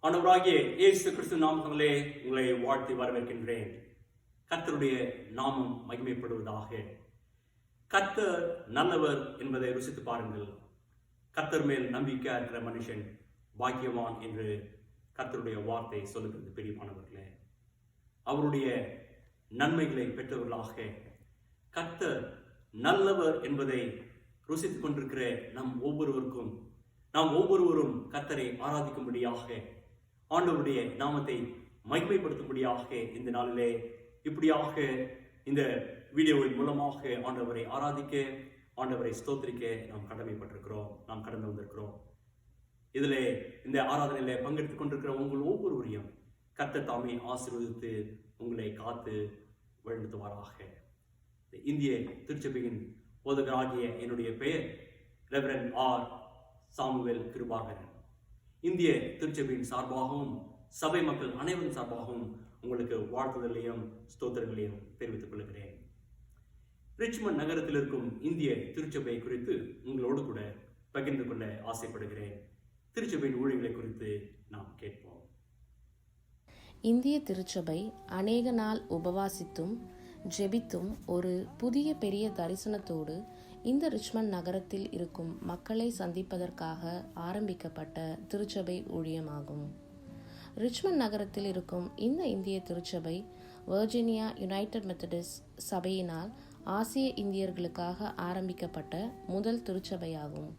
ஆண்டவராகிய இயேசு கிறிஸ்து நாமத்திலே உங்களை வாழ்த்தி வரவேற்கின்றேன். கர்த்தருடைய நாமம் மகிமைப்படுவதாக. கர்த்தர் நல்லவர் என்பதை ருசித்து பாருங்கள். கர்த்தர் மேல் நம்பிக்கையா இருக்கிற மனுஷன் பாக்கியவான் என்று கர்த்தருடைய வார்த்தை சொல்லுகிறது. பிரியமானவர்களே, அவருடைய நன்மைகளை பெற்றவர்களாக கர்த்தர் நல்லவர் என்பதை ருசித்துக் கொண்டிருக்கிற நாம் ஒவ்வொருவரும் கர்த்தரை ஆராதிக்கும்படியாக, ஆண்டவருடைய நாமத்தை மகிமைப்படுத்தும்படியாக இந்த நாளிலே இப்படியாக இந்த வீடியோவின் மூலமாக ஆண்டவரை ஆராதிக்க, ஆண்டவரை ஸ்தோத்திரிக்க நாம் கடமைப்பட்டிருக்கிறோம், நாம் கடந்து வந்திருக்கிறோம். இதில் இந்த ஆராதனையில் பங்கெடுத்துக் கொண்டிருக்கிற உங்கள் ஒவ்வொருவரையும் கர்த்தர் தாமே ஆசீர்வதித்து உங்களை காத்து வழிநடத்துவாராக. இந்திய திருச்சபையின் போதகராகிய என்னுடைய பெயர் ரெவரண்ட் ஆர் சாமுவேல் கிருபாகரன். இந்திய திருச்சபையின் சார்பாகவும் சபை மக்கள் அனைவரும் சார்பாகவும் உங்களுக்கு வாழ்த்துதலையும் ஸ்தோத்திரங்களையும் தெரிவித்துக் கொள்கிறேன். ரிச்மண்ட் நகரத்தில் இருக்கும் இந்திய திருச்சபை குறித்து உங்களோடு கூட பகிர்ந்து கொள்ள ஆசைப்படுகிறேன். திருச்சபையின் ஊழியர்களை குறித்து நாம் கேட்போம். இந்திய திருச்சபை அநேக நாள் உபவாசித்தும் ஜெபித்தும் ஒரு புதிய பெரிய தரிசனத்தோடு இந்த ரிச்மண்ட் நகரத்தில் இருக்கும் மக்களை சந்திப்பதற்காக ஆரம்பிக்கப்பட்ட திருச்சபை ஊழியமாகும். ரிச்மண்ட் நகரத்தில் இருக்கும் இந்த இந்திய திருச்சபை வர்ஜீனியா யுனைடெட் மெத்தடிஸ்ட் சபையினால் ஆசிய இந்தியர்களுக்காக ஆரம்பிக்கப்பட்ட முதல் திருச்சபையாகும்.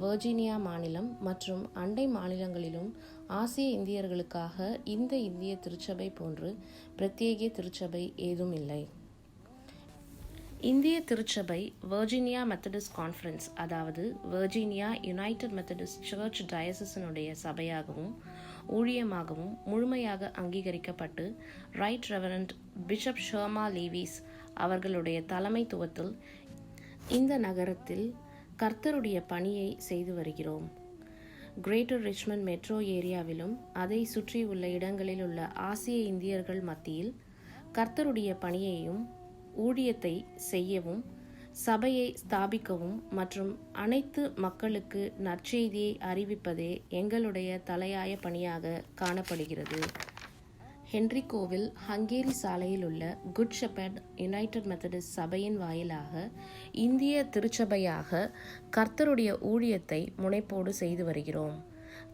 வர்ஜீனியா மாநிலம் மற்றும் அண்டை மாநிலங்களிலும் ஆசிய இந்தியர்களுக்காக இந்த இந்திய திருச்சபை போன்று பிரத்யேக திருச்சபை ஏதும் இல்லை. இந்திய திருச்சபை வர்ஜீனியா மெத்தடிஸ்ட் கான்ஃபரன்ஸ், அதாவது வர்ஜீனியா யுனைடெட் மெத்தடிஸ்ட் சர்ச் டயசிஸினுடைய சபையாகவும் ஊழியமாகவும் முழுமையாக அங்கீகரிக்கப்பட்டு right reverend bishop Sharma Lewis அவர்களுடைய தலைமைத்துவத்தில் இந்த நகரத்தில் கர்த்தருடைய பணியை செய்து வருகிறோம். கிரேட்டர் ரிச்மண்ட் மெட்ரோ ஏரியாவிலும் அதை சுற்றியுள்ள இடங்களில் உள்ள ஆசிய இந்தியர்கள் மத்தியில் கர்த்தருடைய பணியையும் ஊழியத்தை செய்யவும், சபையை ஸ்தாபிக்கவும் மற்றும் அனைத்து மக்களுக்கு நற்செய்தியை அறிவிப்பதே எங்களுடைய தலையாய பணியாக காணப்படுகிறது. ஹென்றி கோவில் ஹங்கேரி சாலையில் உள்ள குட் ஷெப்பர்ட் யுனைடெட் மெத்தடிஸ்ட் சபையின் வாயிலாக இந்திய திருச்சபையாக கர்த்தருடைய ஊழியத்தை முனைப்போடு செய்து வருகிறோம்.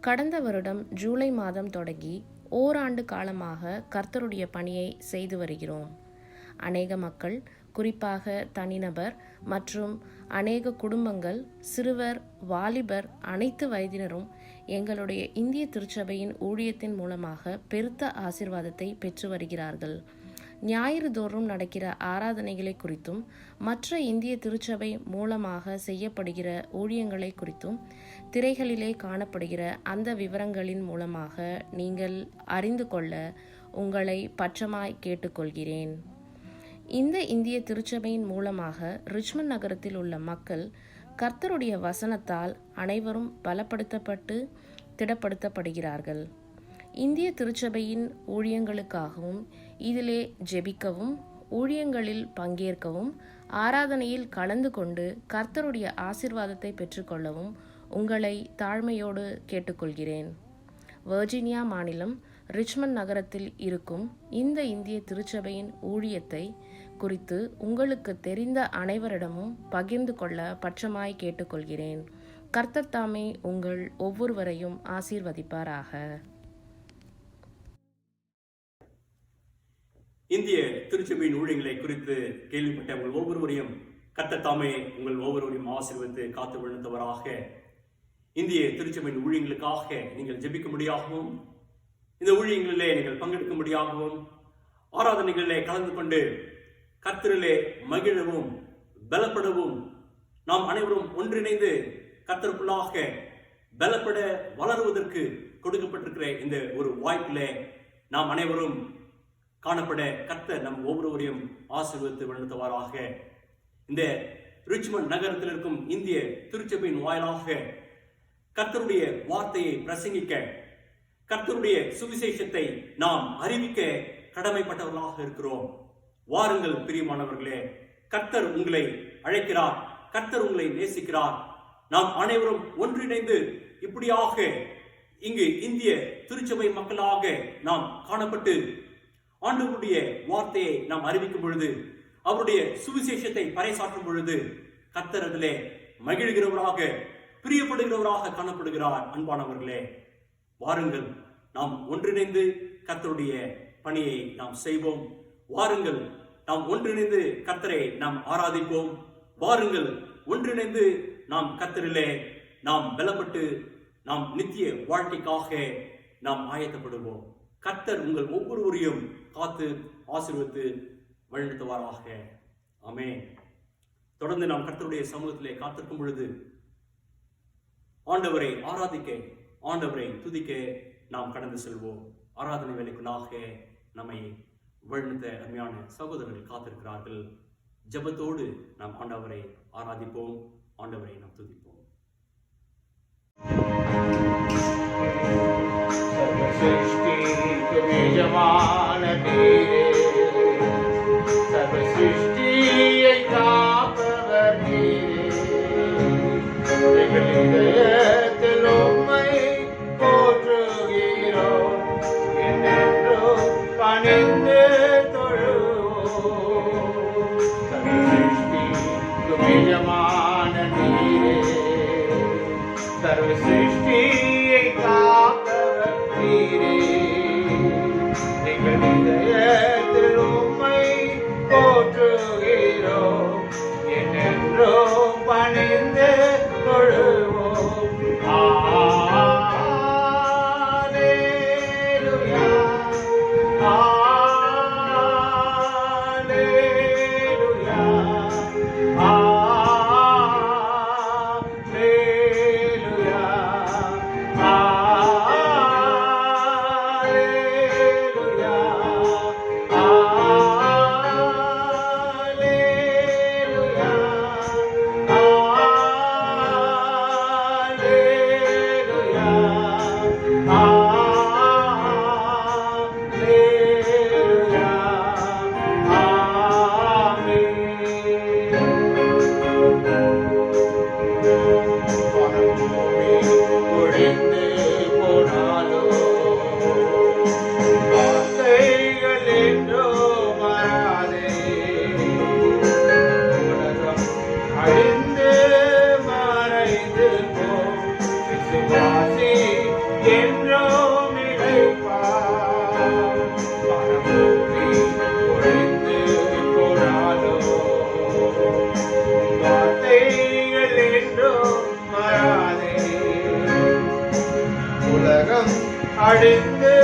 கடந்த வருடம் ஜூலை மாதம் தொடங்கி ஓராண்டு காலமாக கர்த்தருடைய பணியை செய்து வருகிறோம். அநேக மக்கள், குறிப்பாக தனிநபர் மற்றும் அநேக குடும்பங்கள், சிறுவர், வாலிபர், அனைத்து வயதினரும் எங்களுடைய இந்திய திருச்சபையின் ஊழியத்தின் மூலமாக பெருத்த ஆசீர்வாதத்தை பெற்று வருகிறார்கள். ஞாயிறு தோறும் நடக்கிற ஆராதனைகளை குறித்தும் மற்ற இந்திய திருச்சபை மூலமாக செய்யப்படுகிற ஊழியங்களை குறித்தும் திரைகளிலே காணப்படுகிற அந்த விவரங்களின் மூலமாக நீங்கள் அறிந்து கொள்ள உங்களை பற்றமாய் கேட்டுக்கொள்கிறேன். இந்த இந்திய திருச்சபையின் மூலமாக ரிச்மண்ட் நகரத்தில் உள்ள மக்கள் கர்த்தருடைய வசனத்தால் அனைவரும் பலப்படுத்தப்பட்டு திடப்படுத்தப்படுகிறார்கள். இந்திய திருச்சபையின் ஊழியங்களுக்காகவும் இதிலே ஜெபிக்கவும், ஊழியங்களில் பங்கேற்கவும், ஆராதனையில் கலந்து கொண்டு கர்த்தருடைய ஆசீர்வாதத்தை பெற்றுக்கொள்ளவும் உங்களை தாழ்மையோடு கேட்டுக்கொள்கிறேன். வர்ஜீனியா மாநிலம் ரிச்மண்ட் நகரத்தில் இருக்கும் இந்த இந்திய திருச்சபையின் ஊழியத்தை குறித்து உங்களுக்கு தெரிந்த அனைவரிடமும் பகிர்ந்து கொள்ள பட்சமாய் கேட்டுக்கொள்கிறேன். கர்த்தர் தாமே உங்கள் ஒவ்வொருவரையும் ஆசீர்வதிப்பாராக. இந்திய திருச்சபையின் ஊழியங்களை குறித்து கேள்விப்பட்ட உங்கள் ஒவ்வொருவரையும் கர்த்தர் தாமே உங்கள் ஒவ்வொருவரையும் ஆசீர்வதித்து காத்து வழிநடத்துவராக. இந்திய திருச்சபையின் ஊழியங்களுக்காக நீங்கள் ஜெபிக்கும்படியாகவும், இந்த ஊழியங்களிலே நீங்கள் பங்கெடுக்கும்படியாகவும், ஆராதனைகளிலே கலந்து கொண்டு கர்த்தரிலே மகிழவும் பலப்படவும், நாம் அனைவரும் ஒன்றிணைந்து கர்த்தருக்குள்ளாக பலப்பட வளருவதற்கு கொடுக்கப்பட்டிருக்கிற இந்த ஒரு வாய்ப்பிலே நாம் அனைவரும் காணப்பட கர்த்தர் நம் ஒவ்வொருவரையும் ஆசீர்வதித்து வழிநடத்துவாராக. இந்த ரிச்மண்ட் நகரத்தில் இருக்கும் இந்திய திருச்சபையின் வாயிலாக கர்த்தருடைய வார்த்தையை பிரசங்கிக்க, கர்த்தருடைய சுவிசேஷத்தை நாம் அறிவிக்க கடமைப்பட்டவர்களாக இருக்கிறோம். வாருங்கள் பிரியமானவர்களே, கர்த்தர் உங்களை அழைக்கிறார், கர்த்தர் உங்களை நேசிக்கிறார். நாம் அனைவரும் ஒன்றிணைந்து இப்படியாக இங்கு இந்திய திருச்சபை மக்களாக நாம் காணப்பட்டு ஆண்டவருடைய வார்த்தையை நாம் அறிவிக்கும் பொழுது, அவருடைய சுவிசேஷத்தை பறைசாற்றும் பொழுது கர்த்தர் அதிலே மகிழ்கிறவராக, பிரியப்படுகிறவராக காணப்படுகிறார். அன்பானவர்களே, வாருங்கள் நாம் ஒன்றிணைந்து கர்த்தருடைய பணியை நாம் செய்வோம். வாருங்கள் நாம் ஒன்றிணைந்து கர்த்தரை நாம் ஆராதிப்போம். வாருங்கள் ஒன்றிணைந்து நாம் கர்த்தரிலே நாம் பலப்பட்டு நாம் நித்திய வாழ்க்கைக்காக நாம் ஆயத்தப்படுவோம். கர்த்தர் உங்கள் ஒவ்வொருவரையும் காத்து ஆசீர்வதித்து வழிநடத்துவாராக. ஆமென். தொடர்ந்து நாம் கர்த்தருடைய சமூகத்திலே காத்திருக்கும் பொழுது ஆண்டவரை ஆராதிக்க, ஆண்டவரை துதிக்க நாம் கடந்து செல்வோம். ஆராதனை வேலைக்குள்ளாக நம்மை வழிநடத்த அருமையான சகோதரர்கள் காத்திருக்கிறார்கள். ஜெபத்தோடு நாம் ஆண்டவரை ஆராதிப்போம், ஆண்டவரை நாம் துதிப்போம். சர்வ சிருஷ்டியை காப்பவர் நீரே, எங்கள் இதயத்தில் உம்மை போற்றுகிறோம், என்றென்றும் பணிந்து தொழுவோம். சர்வ சிருஷ்டிக்கும் எஜமான நீரே, சர்வ சிருஷ்டியை காப்பவர் நீரே, எங்கள் இதயத்தில் உம்மை போற்றுகிறோம், என்றென்றும் பணிந்து தொழுவோம். அல்லேலூயா, அல்லேலூயா, அல்லேலூயா, ஒழிந்து போனாலோ வார்த்தைகள் என்றோ மாறாதே, உலகம் அழிந்து மறைந்து போம், விசுவாசி என்றோ நிலைப்பார். பரமூர்த்தி ஒழிந்து போனாலோ வார்த்தைகள் என்றோ மாறாதே, உலகம் அழிந்து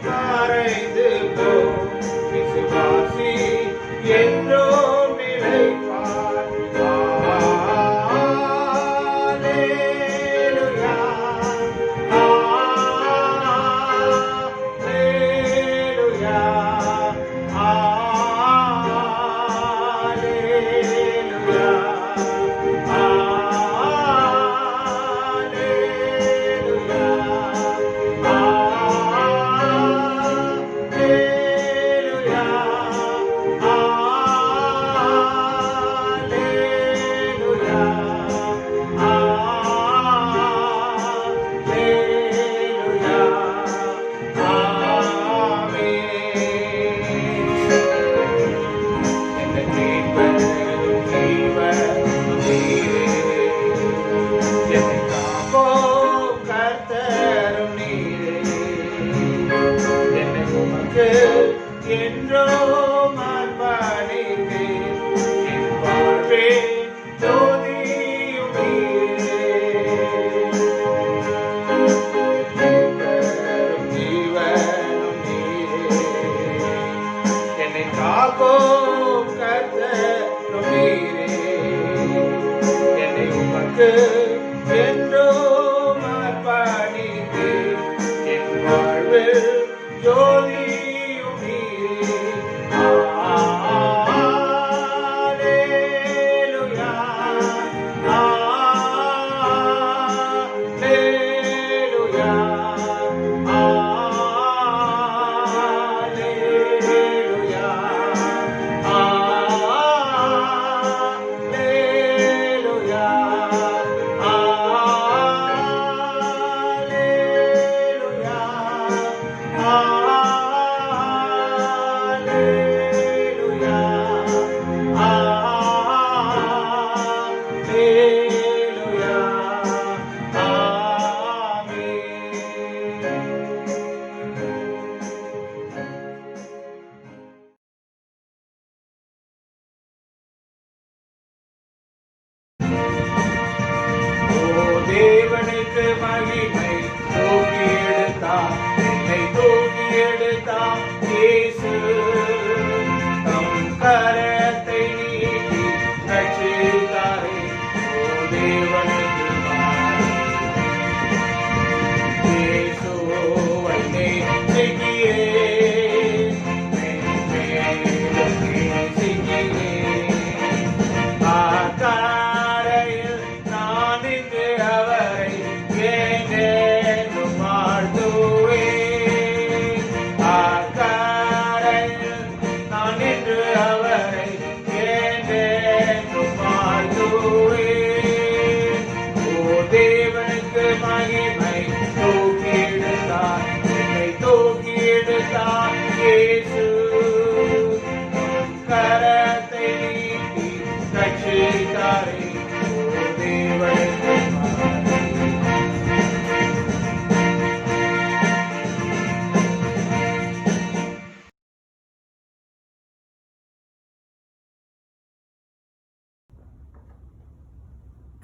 மறைந்து போம், விசுவாசி என்றோ நிலைப்பார். அல்லேலூயா, அல்லேலூயா, அல்லேலூயா, என்றோ மர்பணித்தே, என் வாழ்வே ஜோதியும் நீரே, ஜீவனும் நீரே, என்னை காக்கும் கர்த்தரும் நீரே, என்னை உமக்கு என்றோ மர்பணித்தே, என் வாழ்வில் ஜோதி தேவனுக்கு மகிமை. தூக்கி எடுத்தார், என்னை தூக்கி எடுத்தார் இயேசு. தம் கரத்தை நீட்டி ரட்சித்தாரே. ஓ தேவனுக்கு மகிமை. இயேசுவை நேசிக்கிறேன், மென்மேலும் நேசிக்கிறேன். ஆகாரையில் நான் நின்று அவரை என்றென்றும் வாழ்த்துவேன். ஆகாரையில் நான் நின்று அவரை என்றென்றும் வாழ்த்துவேன். ஓ தேவனுக்கு மகிமை. தூக்கி எடுத்தார், என்னை தூக்கி எடுத்தார் இயேசு. கரத்தை நீட்டி ரட்சித்தாரே. ஓ தேவனுக்கு மகிமை.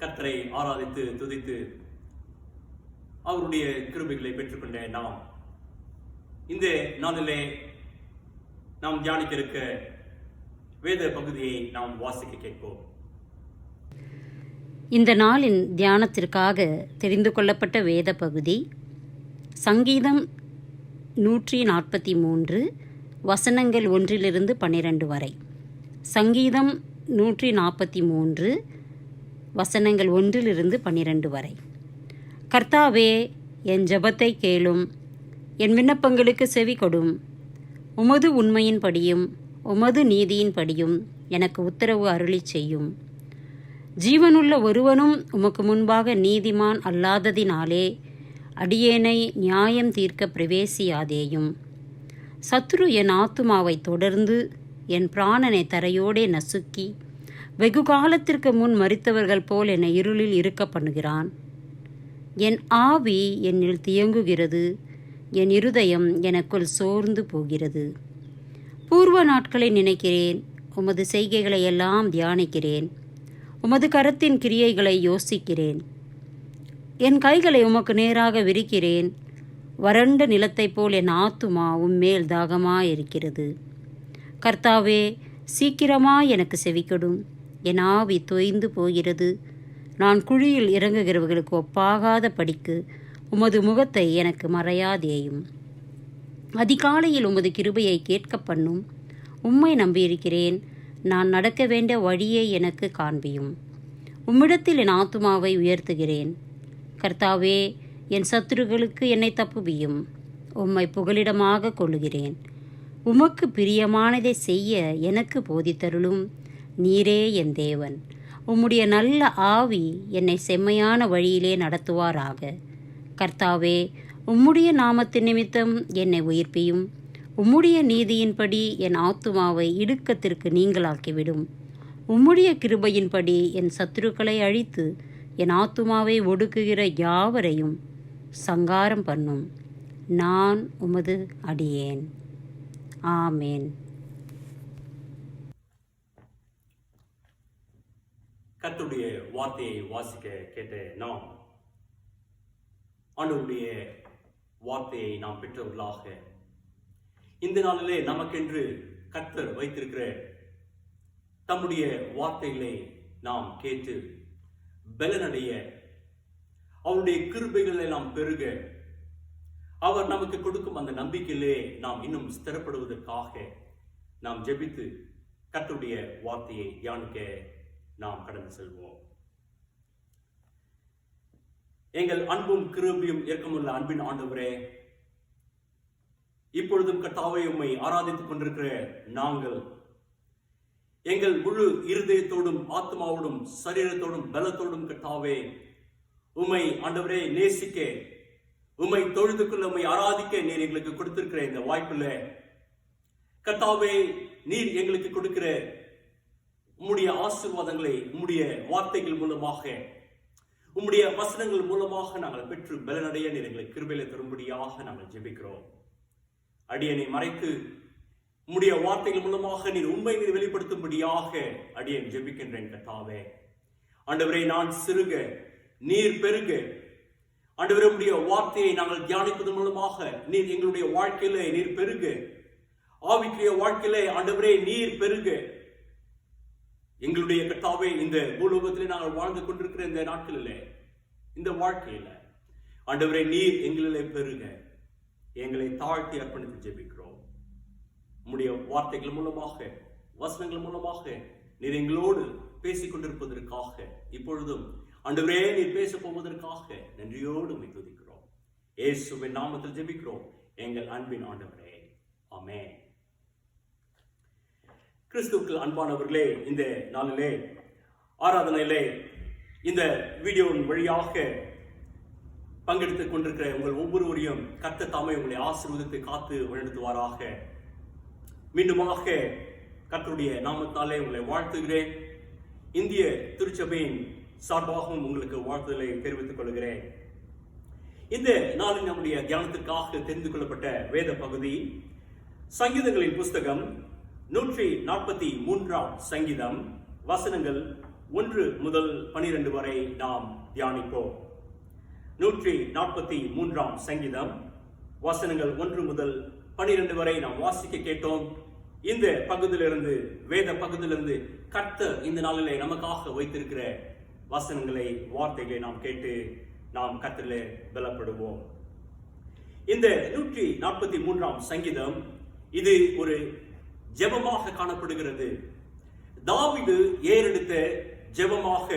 கர்த்தரை ஆராதித்து துதித்து அவருடைய கிருபைகளை பெற்றுக்கொண்ட நாம் இந்த நாளிலே நாம் தியானிக்க இருக்க வேத பகுதியை நாம் வாசிக்க கேட்போம். இந்த நாளின் தியானத்திற்காக தெரிந்து கொள்ளப்பட்ட வேத பகுதி சங்கீதம் 143 வசனங்கள் 1-12 வரை. சங்கீதம் 143 வசனங்கள் 1-12 வரை. கர்த்தாவே, என் ஜெபத்தை கேளும், என் விண்ணப்பங்களுக்கு செவி கொடும். உமது உண்மையின்படியும் உமது நீதியின்படியும் எனக்கு உத்தரவு அருளிச் செய்யும். ஜீவனுள்ள ஒருவனும் உமக்கு முன்பாக நீதிமான் அல்லாததினாலே அடியேனை நியாயம் தீர்க்க பிரவேசியாதேயும். சத்துரு என் ஆத்துமாவை தொடர்ந்து என் பிராணனை தரையோடே நசுக்கி வெகு காலத்திற்கு முன் மரித்தவர்கள் போல் என்னை இருளில் இருக்க பண்ணுகிறான். என் ஆவி என்னில் தியங்குகிறது, என் இருதயம் எனக்குள் சோர்ந்து போகிறது. பூர்வ நாட்களை நினைக்கிறேன், உமது செய்கைகளை எல்லாம் தியானிக்கிறேன், உமது கரத்தின் கிரியைகளை யோசிக்கிறேன். என் கைகளை உமக்கு நேராக விரிக்கிறேன். வறண்ட நிலத்தைப் போல் என் ஆத்துமா உம்மேல் தாகமாயிருக்கிறது. கர்த்தாவே, சீக்கிரமாய் எனக்கு செவிக்கொடும். என் ஆவி தொய்ந்து போகிறது. நான் குழியில் இறங்குகிறவர்களுக்கு ஒப்பாகாத படிக்கு உமது முகத்தை எனக்கு மறையாதேயும். அதிகாலையில் உமது கிருபையை கேட்க பண்ணும். உம்மை நம்பியிருக்கிறேன். நான் நடக்க வேண்டிய வழியை எனக்கு காண்பியும். உம்மிடத்தில் என் ஆத்துமாவை உயர்த்துகிறேன். கர்த்தாவே, என் சத்துருக்களுக்கு என்னை தப்புவியும். உம்மை புகலிடமாக கொள்ளுகிறேன். உமக்கு பிரியமானதை செய்ய எனக்கு போதித்தருளும். நீரே என் தேவன். உம்முடைய நல்ல ஆவி என்னை செம்மையான வழியிலே நடத்துவாராக. கர்த்தாவே, உம்முடைய நாமத்தின் நிமித்தம் என்னை உயிர்ப்பியும். உம்முடைய நீதியின்படி என் ஆத்துமாவை இடுக்கத்திற்கு நீங்களாக்கிவிடும். உம்முடைய கிருபையின்படி என் சத்துருக்களை அழித்து என் ஆத்துமாவை ஒடுக்குகிற யாவரையும் சங்காரம் பண்ணும். நான் உமது அடியேன். ஆமேன். கர்த்தருடைய வார்த்தையை வாசிக்க கேட்ட நாம் ஆண்டவருடைய வார்த்தையை நாம் பெற்றவர்களாக இந்த நாளிலே நமக்கென்று கர்த்தர் வைத்திருக்கிற தம்முடைய வார்த்தைகளை நாம் கேட்டு பலனடைய, அவருடைய கிருபைகளை நாம் பெருக, அவர் நமக்கு கொடுக்கும் அந்த நம்பிக்கையிலே நாம் இன்னும் ஸ்திரப்படுவதற்காக நாம் ஜெபித்து கர்த்தருடைய வார்த்தையை தியானிக்க நாம் கடந்து செல்வோம். எங்கள் அன்பும் கிருபையும் இரக்கமுள்ள அன்பின் ஆண்டவரே, இப்பொழுதும் கர்த்தாவே உம்மை ஆராதித்துக் கொண்டிருக்கிற நாங்கள் எங்கள் முழு இருதயத்தோடும் ஆத்மாவோடும் சரீரத்தோடும் பலத்தோடும் கர்த்தாவே உம்மை ஆண்டவரே நேசிக்க, உம்மை தொழுது கொள்ள, உம்மை ஆராதிக்க நீர் எங்களுக்கு கொடுத்திருக்கிற இந்த வாய்ப்புல கர்த்தாவே, நீர் எங்களுக்கு கொடுக்கிற உம்முடைய ஆசீர்வாதங்களை உம்முடைய வார்த்தைகள் மூலமாக, உம்முடைய வசனங்கள் மூலமாக நாங்கள் பெற்று பலனடைய நீர் எங்களுக்கு கிருபையில தரும்படியாக நாங்கள் ஜெபிக்கிறோம். அடியனை மறைத்து உம்முடைய வார்த்தைகள் மூலமாக நீர் உண்மை நீர் வெளிப்படுத்தும்படியாக அடியன் ஜெபிக்கின்றேன் கர்த்தாவே. ஆண்டவரே, நான் சிறுக நீர் பெருக, ஆண்டவரே, உம்முடைய வார்த்தையை நாங்கள் தியானிப்பதன் மூலமாக நீர் எங்களுடைய வாழ்க்கையிலே நீர் பெருக, ஆவிக்குரிய வாழ்க்கையிலே ஆண்டவரே நீர் பெருக. எங்களுடைய கர்த்தாவே, இந்த பூலோகத்திலே நாங்கள் வாழ்ந்து கொண்டிருக்கிற இந்த நாட்களிலே, இந்த வாழ்க்கையில ஆண்டவரே நீர் எங்களிலே பெருக. எங்களை தாழ்த்தி அர்ப்பணித்து ஜெபிக்கிறோம். உம்முடைய வார்த்தைகள் மூலமாக, வசனங்கள் மூலமாக நீர் எங்களோடு பேசிக் கொண்டிருப்பதற்காக, இப்பொழுதும் ஆண்டவரே நீர் பேச போவதற்காக நன்றியோடு உம்மை துதிக்கிறோம். இயேசுவின் நாமத்தில் ஜெபிக்கிறோம் எங்கள் அன்பின் ஆண்டவரே, ஆமென். கிறிஸ்துவுக்குள் அன்பானவர்களே, இந்த நாளிலே ஆராதனையிலே இந்த வீடியோவின் வழியாக பங்கெடுத்துக் கொண்டிருக்கிற உங்கள் ஒவ்வொருவரையும் கர்த்தர் தாமே உங்களை ஆசீர்வதித்து காத்து வழிநடத்துவாராக. மீண்டுமாக கர்த்தருடைய நாமத்தாலே உங்களை வாழ்த்துகிறேன். இந்திய திருச்சபையின் சார்பாகவும் உங்களுக்கு வாழ்த்துதலை தெரிவித்துக் கொள்கிறேன். இந்த நாளில் நம்முடைய தியானத்திற்காக தெரிந்து கொள்ளப்பட்ட வேத பகுதி சங்கீதங்களின் புஸ்தகம் 143 சங்கீதம், வசனங்கள் 1 முதல் 12 வரை நாம் தியானிப்போம். 143 சங்கீதம், வசனங்கள் 1 முதல் 12 வரை நாம் வாசிக்க கேட்டோம். இந்த பகுதியிலிருந்து, வேத பகுதியிலிருந்து கர்த்தர் இந்த நாளிலே நமக்காக வைத்திருக்கிற வசனங்களை, வார்த்தைகளை நாம் கேட்டு நாம் கர்த்தரிலே பலப்படுவோம். இந்த 143 சங்கீதம் இது ஒரு ஜெபமாக காணப்படுகிறது. தாவீது ஏறெடுத்த ஜெபமாக,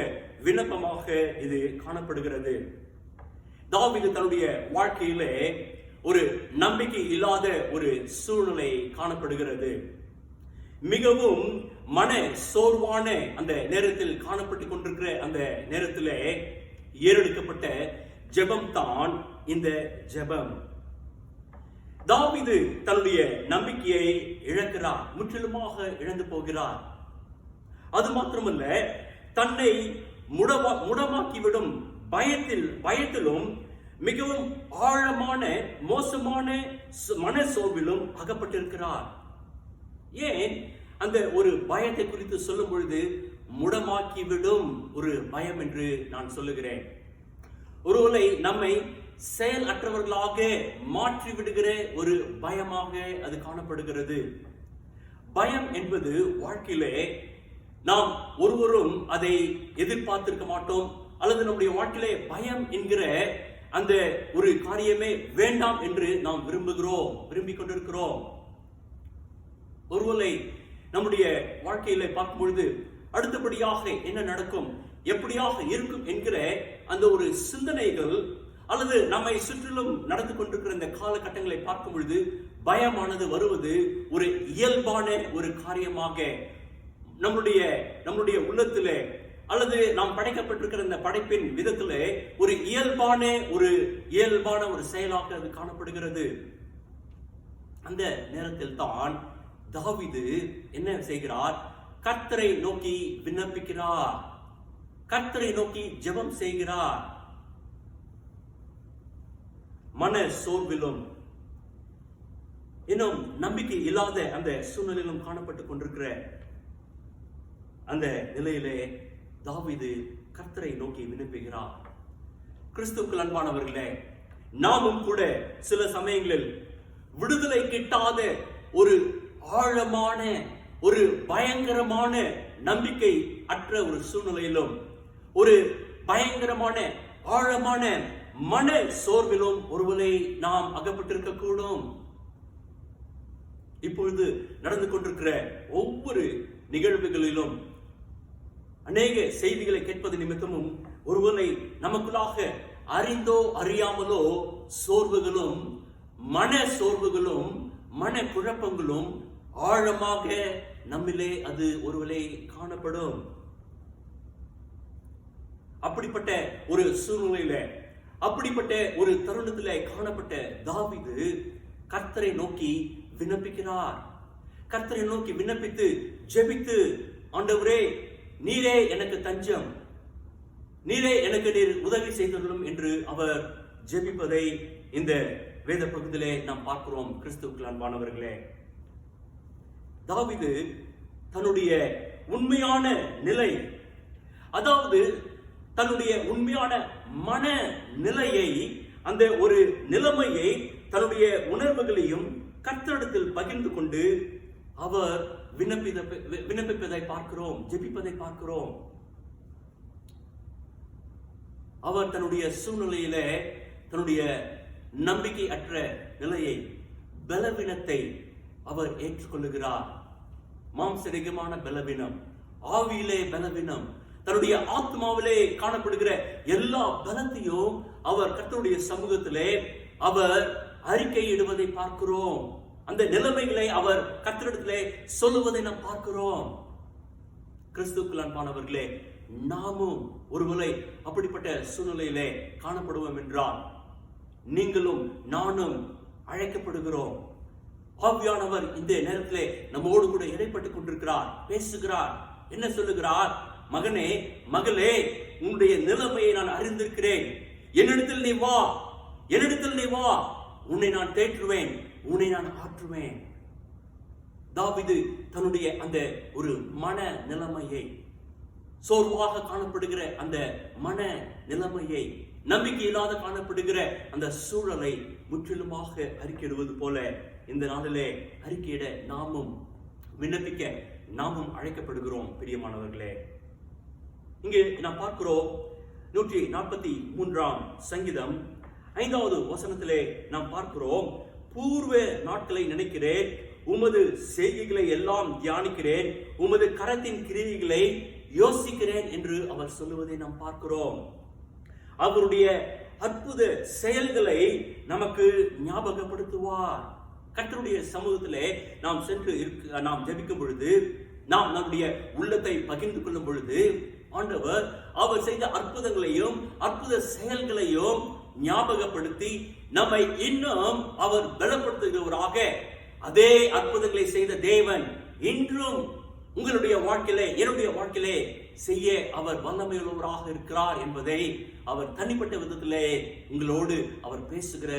விண்ணப்பமாக இது காணப்படுகிறது. தாவீது தன்னுடைய வாழ்க்கையிலே ஒரு நம்பிக்கை இல்லாத ஒரு சூழ்நிலை காணப்படுகிறது. மிகவும் மன சோர்வான அந்த நேரத்தில் காணப்பட்டு கொண்டிருக்கிற அந்த நேரத்திலே ஏறெடுக்கப்பட்ட ஜெபம் தான் இந்த ஜெபம். தாவீது தன்னுடைய நம்பிக்கையை இழக்கிறார், முற்றிலுமாக இழந்து போகிறார். அது மாத்திரமல்ல, தன்னை முடமாக்கிவிடும் பயத்திலும் மிகவும் ஆழமான மோசமான மன சோர்விலும் அகப்பட்டிருக்கிறார். ஏன் அந்த ஒரு பயத்தை குறித்து சொல்லும் பொழுது முடமாக்கிவிடும் ஒரு பயம் என்று நான் சொல்லுகிறேன்? ஒருவேளை நம்மை செயல் அற்றவர்களாக மாற்றி விடுகிற ஒரு பயமாக அது காணப்படுகிறது. பயம் என்பது வாழ்க்கையிலே நாம் ஒருவரும் அதை எதிர்பார்த்திருக்க மாட்டோம், அல்லது நம்முடைய வாழ்க்கையிலே பயம் என்கிற அந்த ஒரு காரியமே வேண்டாம் என்று நாம் விரும்பிக் கொண்டிருக்கிறோம். ஒருவேளை நம்முடைய வாழ்க்கையில பார்க்கும் பொழுது அடுத்தபடியாக என்ன நடக்கும், எப்படியாக இருக்கும் என்கிற அந்த ஒரு சிந்தனைகள், அல்லது நம்மை சுற்றிலும் நடந்து கொண்டிருக்கிற இந்த காலகட்டங்களை பார்க்கும் பொழுது பயமானது வருவது ஒரு இயல்பான ஒரு காரியமாக நம்முடைய உள்ளத்திலே, அல்லது நாம் படைக்கப்பட்டிருக்கிற இந்த படைப்பின் விதத்திலே ஒரு இயல்பான ஒரு செயலாக அது காணப்படுகிறது. அந்த நேரத்தில் தான் தாவீது என்ன செய்கிறார்? கர்த்தரை நோக்கி விண்ணப்பிக்கிறார், கர்த்தரை நோக்கி ஜெபம் செய்கிறார். மன சோர்விலும் இன்னும் நம்பிக்கை இல்லாத அந்த சூழ்நிலையிலும் காணப்பட்டுக் கொண்டிருக்கிற அந்த நிலையிலே தாவீது கர்த்தரை நோக்கி விண்ணப்பிக்கிறார். கிறிஸ்துவுக்குள் அன்பானவர்களே, நாமும் கூட சில சமயங்களில் விடுதலை கிட்டாத ஒரு ஆழமான, ஒரு பயங்கரமான நம்பிக்கை அற்ற ஒரு சூழ்நிலையிலும், ஒரு பயங்கரமான ஆழமான மன சோர்விலும் ஒருவரை நாம் அகப்பட்டிருக்க கூடும். இப்பொழுது நடந்து கொண்டிருக்கிற ஒவ்வொரு நிகழ்வுகளிலும் அநேக செய்திகளை கேட்பது நிமித்தமும் ஒருவரை நமக்குள்ளாக அறிந்தோ அறியாமலோ சோர்வுகளும், மன சோர்வுகளும், மன குழப்பங்களும் ஆழமாக நம்மிலே அது ஒருவரை காணப்படும். அப்படிப்பட்ட ஒரு சூழ்நிலையில, அப்படிப்பட்ட ஒரு தருணத்திலே காணப்பட்ட தாவீது கர்த்தரை நோக்கி விண்ணப்பிக்கிறார். கர்த்தரை நோக்கி விண்ணப்பித்து ஜெபித்து, ஆண்டவரே நீரே எனக்கு தஞ்சம், நீரே எனக்கு நீர் உதவி செய்துள்ளோம் என்று அவர் ஜெபிப்பதை இந்த வேத பகுதியிலே நாம் பார்க்கிறோம். கிறிஸ்துவுக்குள் அன்பானவர்களே, தாவீது தன்னுடைய உண்மையான நிலை, அதாவது தன்னுடைய உண்மையான மன நிலையை, அந்த ஒரு நிலைமையை, தன்னுடைய உணர்வுகளையும் கர்த்தரிடத்தில் பகிர்ந்து கொண்டு அவர் விண்ணப்பிப்பதை பார்க்கிறோம், ஜெபிப்பதை பார்க்கிறோம். அவர் தன்னுடைய சூழ்நிலையில தன்னுடைய நம்பிக்கை அற்ற நிலையை, பலவீனத்தை அவர் ஏற்றுக்கொள்ளுகிறார். மாம்சரிகமான பலவீனம், ஆவியிலே பலவீனம், தன்னுடைய ஆத்மாவிலே காணப்படுகிற எல்லா பலத்தையும் அவர் கர்த்தருடைய சமூகத்திலே அவர் அறிக்கையிடுவதை பார்க்கிறோம். அந்த நிலைமைகளை அவர் கர்த்தரிடத்திலே சொல்லுவதை நாம் பார்க்கிறோம். கிறிஸ்துவுக்குள் அன்பானவர்களே, நாமும் ஒருவேளை அப்படிப்பட்ட சூழ்நிலையிலே காணப்படுவோம் என்றால் நீங்களும் நானும் அழைக்கப்படுகிறோம். ஆவியானவர் இந்த நேரத்திலே நம்மோடு கூட இடைப்பட்டுக் கொண்டிருக்கிறார், பேசுகிறார். என்ன சொல்லுகிறார்? மகனே, மகளே, உன்னுடைய நிலைமையை நான் அறிந்திருக்கிறேன். என்னிடத்தில் நீ வா, என்னிடத்தில் நீ வா, உன்னை நான் தேற்றுவேன், உன்னை நான் ஆற்றுவேன். தாவீது தன்னுடைய அந்த ஒரு மன நிலைமையை, சோர்வாக காணப்படுகிற அந்த மன நிலைமையை, நம்பிக்கை இல்லாத காணப்படுகிற அந்த சூழலை முற்றிலுமாக அறிக்கையிடுவது போல இந்த நாளிலே அறிக்கையிட நாமும் விண்ணப்பிக்க நாமும் அழைக்கப்படுகிறோம். பிரியமானவர்களே, இங்கே நாம் பார்க்கிறோம் 143 சங்கீதம் 5வது வசனத்திலே நாம் பார்க்கிறோம், பூர்வ நாட்களை நினைக்கிறேன், உமது செய்கைகளை எல்லாம் தியானிக்கிறேன், உமது கரத்தின் கிரியைகளை யோசிக்கிறேன் என்று அவர் சொல்லுவதை நாம் பார்க்கிறோம். அவருடைய அற்புத செயல்களை நமக்கு ஞாபகப்படுத்துவார். கர்த்தருடைய சமூகத்திலே நாம் சென்று நாம் ஜெபிக்கும் பொழுது, நாம் நம்முடைய உள்ளத்தை பகிர்ந்து கொள்ளும் பொழுது, ஆண்டவர் அவர் செய்த அற்புதங்களையும் அற்புத செயல்களையும் ஞாபகப்படுத்தி நம்மை இன்னும் அவர் பலப்படுத்துகிறவராக, அதே அற்புதங்களை செய்த தேவன் இன்றும் உங்களுடைய வாழ்க்கையிலே, என்னுடைய வாழ்க்கையிலே செய்ய அவர் வல்லமையுள்ளவராக இருக்கிறார் என்பதை அவர் தனிப்பட்ட விதத்திலே உங்களோடு அவர் பேசுகிற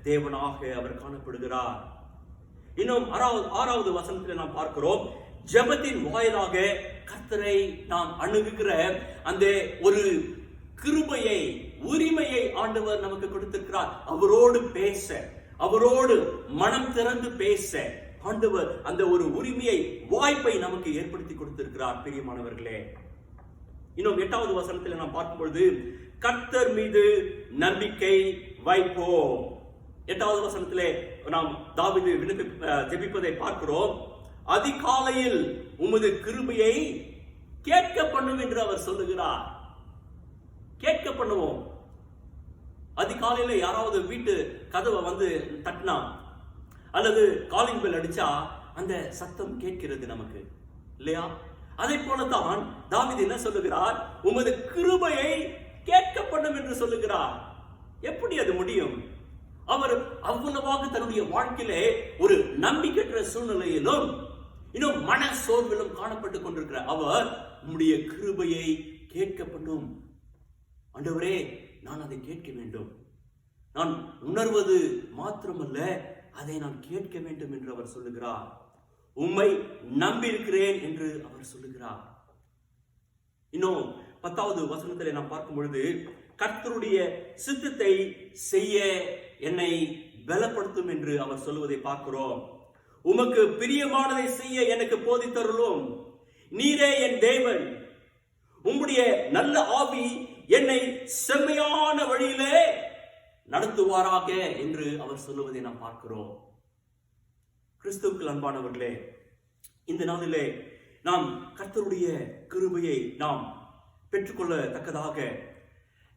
தேவனாக அவர் காணப்படுகிறார். இன்னும் 6வது வசனத்தில் நாம் பார்க்கிறோம், ஜெபத்தின் வாயிலாக கர்த்தரை நாம் அணுகுகிற அந்த ஒரு கிருபையை, உரிமையை ஆண்டவர் நமக்கு கொடுத்திருக்கிறார். அவரோடு பேச, அவரோடு மனம் திறந்து பேச ஆண்டவர் அந்த ஒரு உரிமையை, வாய்ப்பை நமக்கு ஏற்படுத்தி கொடுத்திருக்கிறார். பிரியமானவர்களே, இன்னும் 8வது வசனத்தில் நாம் பார்க்கும் பொழுது, கர்த்தர் மீது நம்பிக்கை வைப்போம். 8வது வசனத்திலே நாம் தாவீது ஜெபிப்பதை பார்க்கிறோம். அதிகாலையில் உமது கிருபையை கேட்க பண்ணும் என்று அவர் சொல்லுகிறார். கேட்க பண்ணுவோம். அதிகாலையில யாராவது வீட்டு கதவை வந்து தட்டினா அல்லது காலிங் பெல் அடிச்சா அந்த சத்தம் கேட்கிறது நமக்கு, இல்லையா? அதை போலதான் தாவீது என்ன சொல்லுகிறார்? உமது கிருபையை கேட்க பண்ணும் என்று சொல்லுகிறார். எப்படி அது முடியும்? அவர் அவ்வளவாக தன்னுடைய வாழ்க்கையிலே ஒரு நம்பிக்கையற்ற சூழ்நிலையிலும் இன்னும் மன சோர்விலும் காணப்பட்டுக் கொண்டிருக்கிற அவர், உம்முடைய கிருபையை கேட்க பண்ணும். ஆண்டவரே, நான் அதை கேட்க வேண்டும். நான் உணர்வது மாத்திரமல்ல, அதை நான் கேட்க வேண்டும் என்று அவர் சொல்லுகிறார். உம்மை நம்பி இருக்கிறேன் என்று அவர் சொல்லுகிறார். இன்னும் 10வது வசனத்திலே நாம் பார்க்கும் பொழுது, கர்த்தருடைய சித்தத்தை செய்ய என்னை பலப்படுத்தும் என்று அவர் சொல்லுவதை பார்க்கிறோம். உமக்கு பிரியமானதை செய்ய எனக்கு போதித்தருளும். நீரே என் தேவன். உம்முடைய நல்ல ஆவி என்னை செம்மையான வழியிலே நடத்துவாராக என்று அவர் சொல்லுவதை நாம் பார்க்கிறோம். கிறிஸ்துவுக்குள் அன்பானவர்களே, இந்த நாளிலே நாம் கர்த்தருடைய கிருபையை நாம் பெற்றுக்கொள்ளத்தக்கதாக,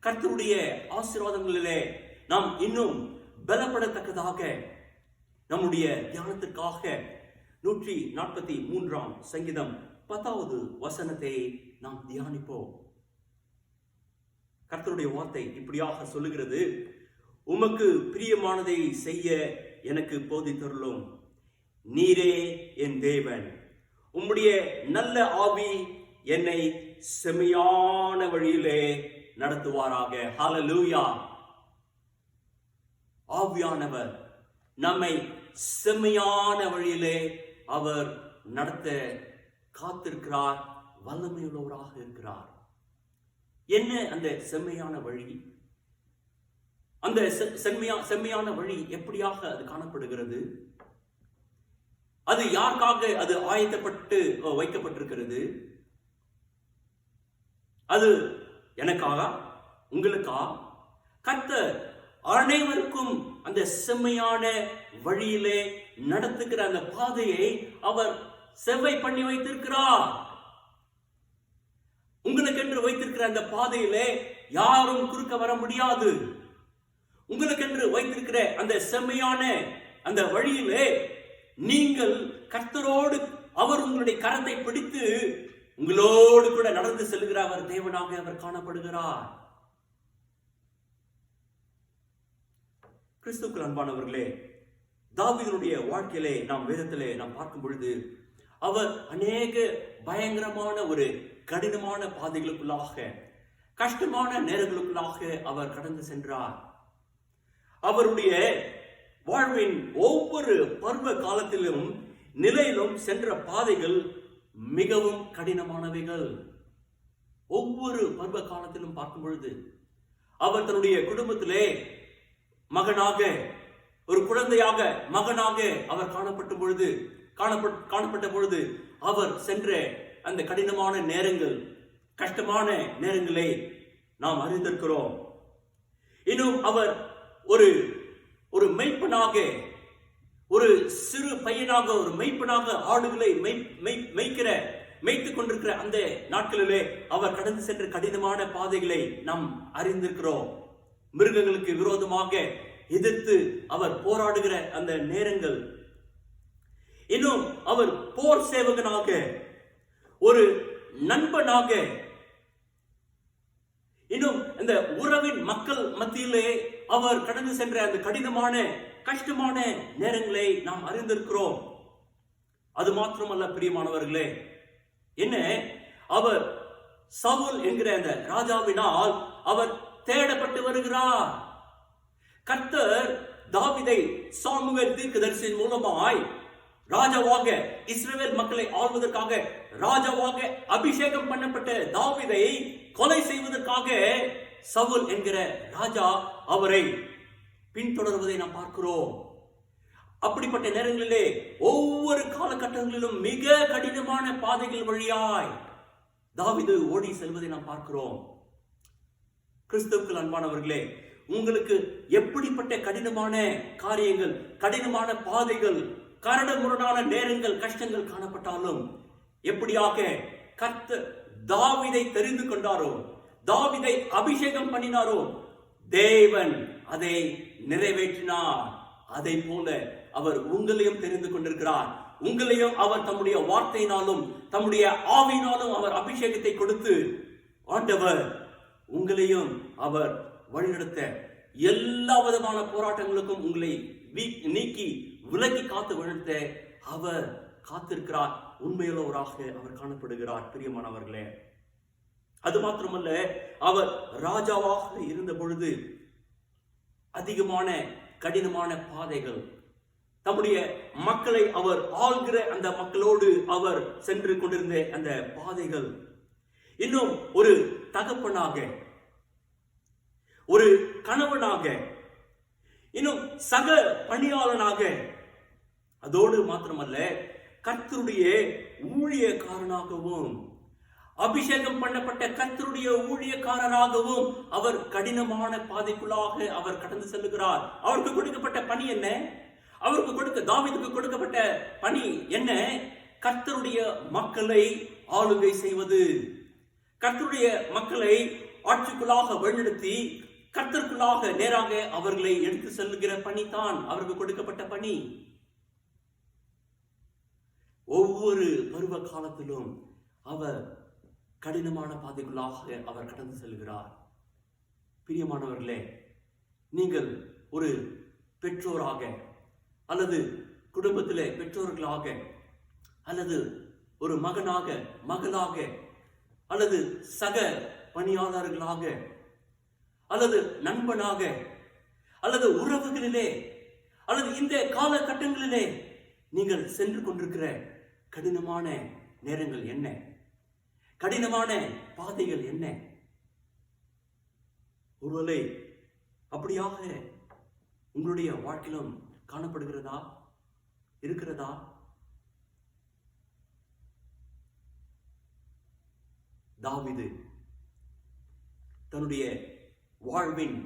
கர்த்தருடைய ஆசீர்வாதங்களிலே நாம் இன்னும் பலப்படத்தக்கதாக நம்முடைய தியானத்திற்காக 143 சங்கீதம் 10வது வசனத்தை நாம் தியானிப்போம். கர்த்தருடைய வார்த்தை இப்படியாக சொல்லுகிறது, உமக்கு பிரியமானதை செய்ய எனக்கு போதித்தருளும். நீரே என் தேவன். உம்முடைய நல்ல ஆவி என்னை செம்மையான வழியிலே நடத்துவாராக. ஹல்லேலூயா. ஆவியானவர் நம்மை செம்மையான வழியிலே அவர் நடத்த காத்திருக்கிறார், வல்லமையுள்ளவராக இருக்கிறார். என்ன அந்த செம்மையான வழி? அந்த செம்மையான வழி எப்படியாக அது காணப்படுகிறது? அது யாருக்காக அது ஆயத்தப்பட்டு வைக்கப்பட்டிருக்கிறது? அது எனக்காக, உங்களுக்கா? கர்த்தர் அனைவருக்கும் அந்த செம்மையான வழியிலே நடத்துகிற அந்த பாதையை அவர் செவ்வை பண்ணி வைத்திருக்கிறார். உங்களுக்கென்று வைத்திருக்கிற அந்த பாதையிலே யாரும் குறுக்க வர முடியாது. உங்களுக்கென்று வைத்திருக்கிற அந்த செம்மையான அந்த வழியிலே நீங்கள் கர்த்தரோடு, அவர் உங்களுடைய கரத்தை பிடித்து உங்களோடு கூட நடந்து செல்கிற அவர் தேவனாக அவர் காணப்படுகிறார். கிறிஸ்துவுக்குள் அன்பானவர்களே, தாவீதுடைய வாழ்க்கையிலே நாம் வேதத்திலே நாம் பார்க்கும் பொழுது அவர் அநேக பயங்கரமான ஒரு கடினமான பாதைகளுக்குள்ளாக, கஷ்டமான நேரங்களுக்குள்ளாக அவர் கடந்து சென்றார். அவருடைய வாழ்வின் ஒவ்வொரு பருவ காலத்திலும் நிலையிலும் சென்ற பாதைகள் மிகவும் கடினமானவைகள். ஒவ்வொரு பருவ காலத்திலும் பார்க்கும் பொழுது அவர் தன்னுடைய குடும்பத்திலே மகனாக, ஒரு குழந்தையாக மகனாக அவர் காணப்பட்ட பொழுது அவர் சென்ற அந்த கடினமான நேரங்கள், கஷ்டமான நேரங்களை நாம் அறிந்திருக்கிறோம். இன்னும் அவர் ஒரு மெய்ப்பனாக, ஒரு சிறு பையனாக, ஒரு மெய்ப்பனாக ஆடுகளை மேய்த்துக் கொண்டிருக்கிற அந்த நாட்களிலே அவர் கடந்து சென்ற கடினமான பாதைகளை நாம் அறிந்திருக்கிறோம். மிருகங்களுக்கு விரோதமாக எதிர்த்து அவர் போராடுகிற அந்த நேரங்கள், இன்னும் அவர் போர் சேவகனாக, ஒரு நண்பனாக, இன்னும் இந்த உறவின் மக்கள் மத்தியிலே அவர் கடந்து சென்ற அந்த கடினமான கஷ்டமான நேரங்களை நாம் அறிந்திருக்கிறோம். அது மாத்திரமல்ல பிரியமானவர்களே, என்ன, அவர் சவுல் என்கிற அந்த ராஜாவினால் அவர் தேடப்பட்டு வருகிறார். கர்த்தர் தாவீதை சாமுவேல் தீர்க்கதரிசியின் மூலமாய் ராஜாவாக, இஸ்ரவேல் மக்களை ஆள்வதற்காக ராஜாவாக அபிஷேகம் பண்ணப்பட்ட தாவீதை கொலை செய்வதற்காக சவுல் என்கிற ராஜா அவரை பின்தொடர்வதை நாம் பார்க்கிறோம். அப்படிப்பட்ட நேரங்களிலே ஒவ்வொரு காலகட்டங்களிலும் மிக கடினமான பாதைகள் வழியாய் தாவீது ஓடி செல்வதை நாம் பார்க்கிறோம். கிறிஸ்துவுக்குள் அன்பானவர்களே, உங்களுக்கு எப்படிப்பட்ட கடினமான காரியங்கள், கடினமான பாதைகள், கரடுமுரடான நேரங்கள், கஷ்டங்கள் காணப்பட்டாலும், எப்படியாக கர்த்தர் தாவீதை தெரிந்து கொண்டாரோ, தாவீதை அபிஷேகம் பண்ணினாரோ, தேவன் அதை நிறைவேற்றினார். அதை போல அவர் உங்களையும் தெரிந்து கொண்டிருக்கிறார். உங்களையும் அவர் தம்முடைய வார்த்தையினாலும் தம்முடைய ஆவியினாலும் அவர் அபிஷேகத்தை கொடுத்து, ஆண்டவர் உங்களையும் அவர் வழிநடத்த, எல்லா விதமான போராட்டங்களுக்கும் உங்களை நீக்கி விலக்கி காத்து வழிநடத்த அவர் காத்திருக்கிறார். உண்மையுள்ளவராக அவர் காணப்படுகிறார். பிரியமானவர்களே, அது மாத்திரமல்ல, அவர் ராஜாவாக இருந்த பொழுது அதிகமான கடினமான பாதைகள், தம்முடைய மக்களை அவர் ஆள்கிற அந்த மக்களோடு அவர் சென்று கொண்டிருந்த அந்த பாதைகள், இன்னும் ஒரு தகப்பனாக, ஒரு கணவனாக, இன்னும் சக பணியாளனாக, அதோடு மாத்திரமல்ல கர்த்தருடைய ஊழியக்காரனாகவும், அபிஷேகம் பண்ணப்பட்ட கர்த்தருடைய ஊழியக்காரராகவும் அவர் கடினமான பாதைக்குள்ளாக அவர் கடந்து செல்லுகிறார். அவருக்கு கொடுக்கப்பட்ட பணி என்ன? தாவீதுக்கு கொடுக்கப்பட்ட பணி என்ன? கர்த்தருடைய மக்களை ஆளுகை செய்வது, கர்த்தருடைய மக்களை ஆட்சிக்குள்ளாக வழிநடத்தி கர்த்தருக்குள்ளாக நேராக அவர்களை எடுத்து செல்லுகிற பணி தான் அவருக்கு கொடுக்கப்பட்ட பணி. ஒவ்வொரு பருவ காலத்திலும் அவர் கடினமான பாதைக்குள்ளாக அவர் கடந்து செல்கிறார். பிரியமானவர்களே, நீங்கள் ஒரு பெற்றோராக, அல்லது குடும்பத்திலே பெற்றோர்களாக, அல்லது ஒரு மகனாக, மகளாக, அல்லது சக பணியாளர்களாக, அல்லது நண்பனாக, அல்லது உறவுகளிலே, அல்லது இந்த காலகட்டங்களிலே நீங்கள் சென்று கொண்டிருக்கிற கடினமான நேரங்கள் என்ன? கடினமான பாதைகள் என்ன? ஒருவேளை அப்படியாக உங்களுடைய வாழ்க்கையிலும் காணப்படுகிறதா, இருக்கிறதா? தாவீது தன்னுடைய வாழ்வின்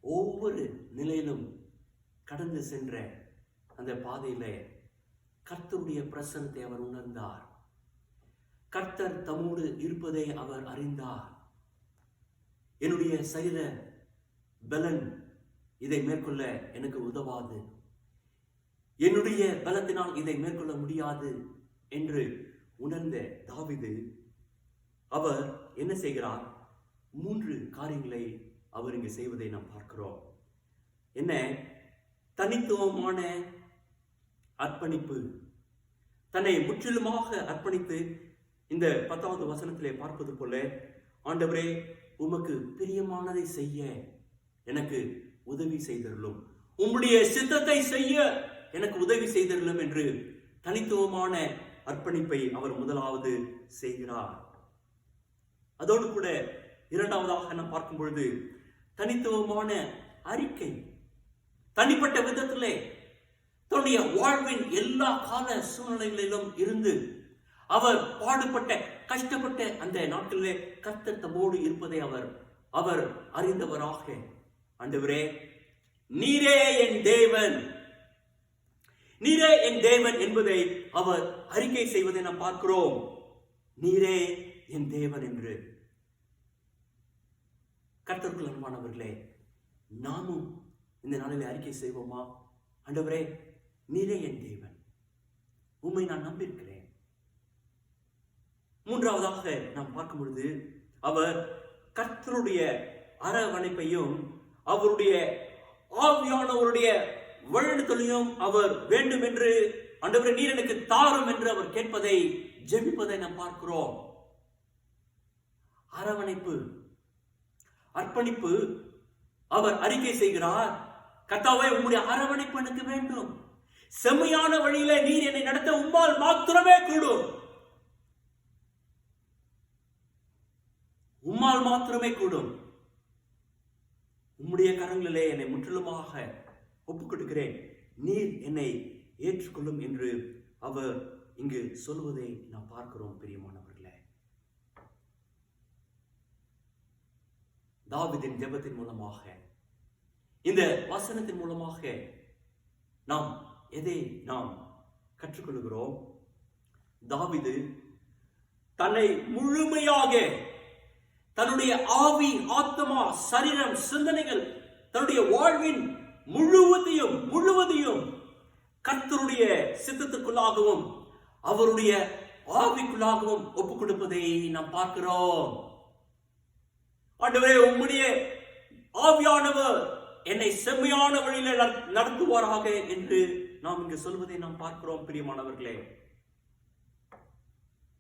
ஒவ்வொரு நிலையிலும் கடந்து சென்ற அந்த பாதையில கர்த்தருடைய பிரசன்னத்தை அவர் உணர்ந்தார். கர்த்தர் தம்மோடு இருப்பதை அவர் அறிந்தார். என்னுடைய சரீர பலன் இதை மேற்கொள்ள எனக்கு உதவாது, என்னுடைய பலத்தினால் இதை மேற்கொள்ள முடியாது என்று உணர்ந்த தாவீது அவர் என்ன செய்கிறார்? 3 காரியங்களை அவர் இங்கு செய்வதை நாம் பார்க்கிறோம். என்ன? தனித்துவமான அர்ப்பணிப்பு. தன்னை முற்றிலுமாக அர்ப்பணித்து, இந்த 10வது வசனத்திலே பார்ப்பது போல, ஆண்டவரே உமக்கு பிரியமானதை செய்ய எனக்கு உதவி செய்தருளும், உம்முடைய சித்தத்தை செய்ய எனக்கு உதவி செய்தருளும் என்று தனித்துவமான அர்ப்பணிப்பை அவர் முதலாவது செய்கிறார். அதோடு கூட இரண்டாவதாக நாம் பார்க்கும் பொழுது தனித்துவமான அறிக்கை. தனிப்பட்ட விதத்திலே தன்னுடைய வாழ்வின் எல்லா கால சூழ்நிலைகளிலும் இருந்து அவர் பாடுபட்ட, கஷ்டப்பட்ட அந்த நாட்களிலே கர்த்தர் தம்மோடு இருப்பதை அவர் அறிந்தவராக, ஆண்டவரே நீரே என் தேவன், நீரே என் தேவன் என்பதை அவர் அறிக்கை செய்வதை நாம் பார்க்கிறோம். நீரே என் தேவன் என்று. கர்த்தருக்குள் அன்பானவர்களே, நாமும் இந்த நாளில் அறிக்கை செய்வோமா? ஆண்டவரே நீரே என் தேவன், உம்மை நான் நம்பியிருக்கிறேன். மூன்றாவதாக நாம் பார்க்கும் பொழுது அவர் கர்த்தருடைய அரவணைப்பையும் அவருடைய ஆவியானவருடைய வழிநடத்தலையும் அவர் வேண்டும் என்று, ஆண்டவரே நீர் எனக்கு தாரும் என்று அவர் கேட்பதை, ஜெபிப்பதை நாம் பார்க்கிறோம். அரவணைப்பு, அர்ப்பணிப்பு. அவர் அறிக்கை செய்கிறார், கர்த்தாவே உம்முடைய அரவணைப்பு எனக்கு வேண்டும், செம்மையான வழியிலே நீர் என்னை நடத்த உம்மால் மாத்திரமே கூடும், உம்மால் மாத்திரமே கூடும், உம்முடைய கரங்களிலே என்னை முற்றிலுமாக ஒப்புக் கொடுக்கிறேன், நீர் என்னை ஏற்றுக்கொள்ளும் என்று அவர் இங்கு சொல்வதை நாம் பார்க்கிறோம். பிரியமானவர்களே, தாவீதின் ஜெபத்தின் மூலமாக, இந்த வசனத்தின் மூலமாக நாம் எதை நாம் கற்றுக்கொள்கிறோம்? தாவீது தன்னை முழுமையாக, தன்னுடைய ஆவி, ஆத்மா, சரீரம், சிந்தனைகள், தன்னுடைய வாழ்வின் முழுவதையும் கர்த்தருடைய சித்தத்துக்குள்ளாகவும் அவருடைய ஆவிக்குள்ளாகவும் ஒப்புக் கொடுப்பதை நாம் பார்க்கிறோம். ஆண்டவரே உம்முடைய ஆவியானவர் என்னை செம்மையான வழியில நடத்துவாராக என்று நாம் இங்கு சொல்வதை நாம் பார்க்கிறோம். பிரியமானவர்களே,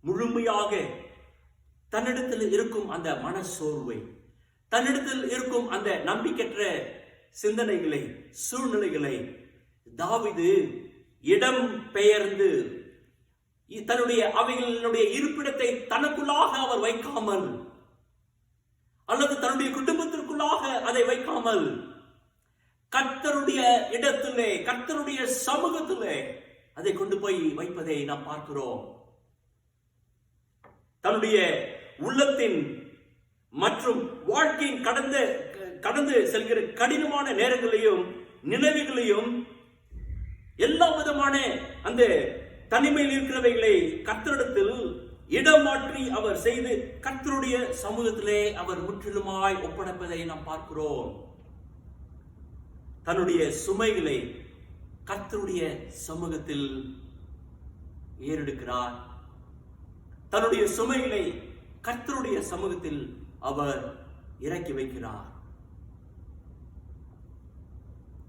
முழுமையாக தன்னிடத்தில் இருக்கும் அந்த மனசோர்வை, தன்னிடத்தில் இருக்கும் அந்த நம்பிக்கையற்ற சிந்தனைகளை, சூழ்நிலைகளை தாவீது இடம் பெயர்ந்து தன்னுடைய அவைகளுடைய இருப்பிடத்தை தனக்குள்ளாக அவர் வைக்காமல், அல்லது தன்னுடைய குடும்பத்திற்குள்ளாக அதை வைக்காமல், கர்த்தருடைய இடத்திலே, கர்த்தருடைய சமூகத்திலே அதை கொண்டு போய் வைப்பதை நாம் பார்க்கிறோம். தன்னுடைய உள்ளத்தின் மற்றும் வாழ்க்கையின் கடந்து செல்கிற கடினமான நேரங்களையும் நினைவுகளையும், எல்லா விதமான அந்த தனிமையில் இருக்கிறவைகளை கர்த்தரிடத்தில் இடம் மாற்றி அவர் செய்து கர்த்தருடைய சமூகத்திலே அவர் முற்றிலுமாய் ஒப்படைப்பதை நாம் பார்க்கிறோம். தன்னுடைய சுமைகளை கர்த்தருடைய சமூகத்தில் ஏறெடுக்கிறார். தன்னுடைய சுமைகளை கர்த்தருடைய சமூகத்தில் அவர் இறக்கி வைக்கிறார்.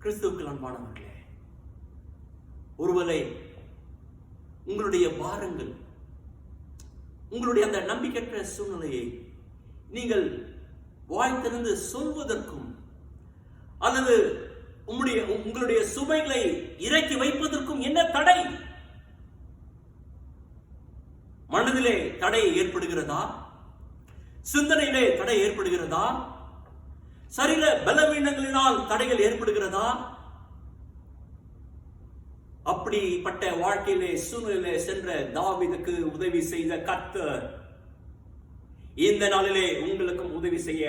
கிறிஸ்துவுக்குள் அன்பானவர்களே, ஒருவேளை உங்களுடைய பாரங்கள், உங்களுடைய அந்த நம்பிக்கையற்ற சூழ்நிலையை நீங்கள் வாய் திறந்து சொல்வதற்கும் அல்லது உங்களுடைய சுமைகளை இறக்கி வைப்பதற்கும் என்ன தடை? மனதிலே தடை ஏற்படுகிறதா? சிந்தனையிலே தடை ஏற்படுகிறதா? சரீர பலவீனங்களினால் தடைகள் ஏற்படுகிறதா? அப்படிப்பட்ட வாழ்க்கையிலே சூழ்நிலையிலே சென்ற தாவீதுக்கு உதவி செய்த கர்த்தர் இந்த நாளிலே உங்களுக்கும் உதவி செய்ய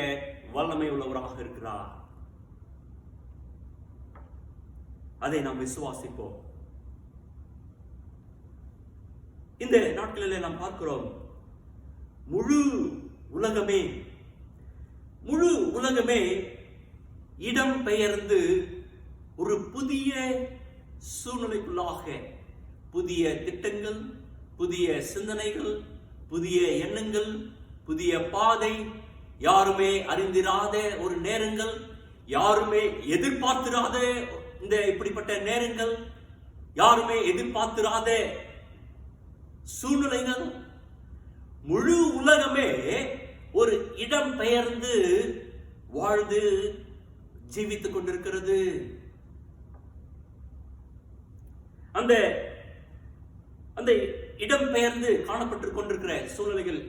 வல்லமை உள்ளவராக இருக்கிறார். அதை நாம் விசுவாசிப்போம். இந்த நாட்களிலே நாம் பார்க்கிறோம், முழு உலகமே இடம் பெயர்ந்து ஒரு புதிய சூழ்நிலைக்குள்ளாக புதிய திட்டங்கள், புதிய சிந்தனைகள், புதிய எண்ணங்கள், புதிய பாதை, யாருமே அறிந்திராத ஒரு நேரங்கள், யாருமே எதிர்பார்த்திராத இந்த இப்படிப்பட்ட நேரங்கள், யாருமே எதிர்பார்த்திராத சூழ்நிலைகள், முழு உலகமே ஒரு இடம் பெயர்ந்து வாழ்ந்து ஜீவித்துக் கொண்டிருக்கிறது. அந்த இடம் பெயர்ந்து காணப்பட்டுக் கொண்டிருக்கிற சூழ்நிலைகள்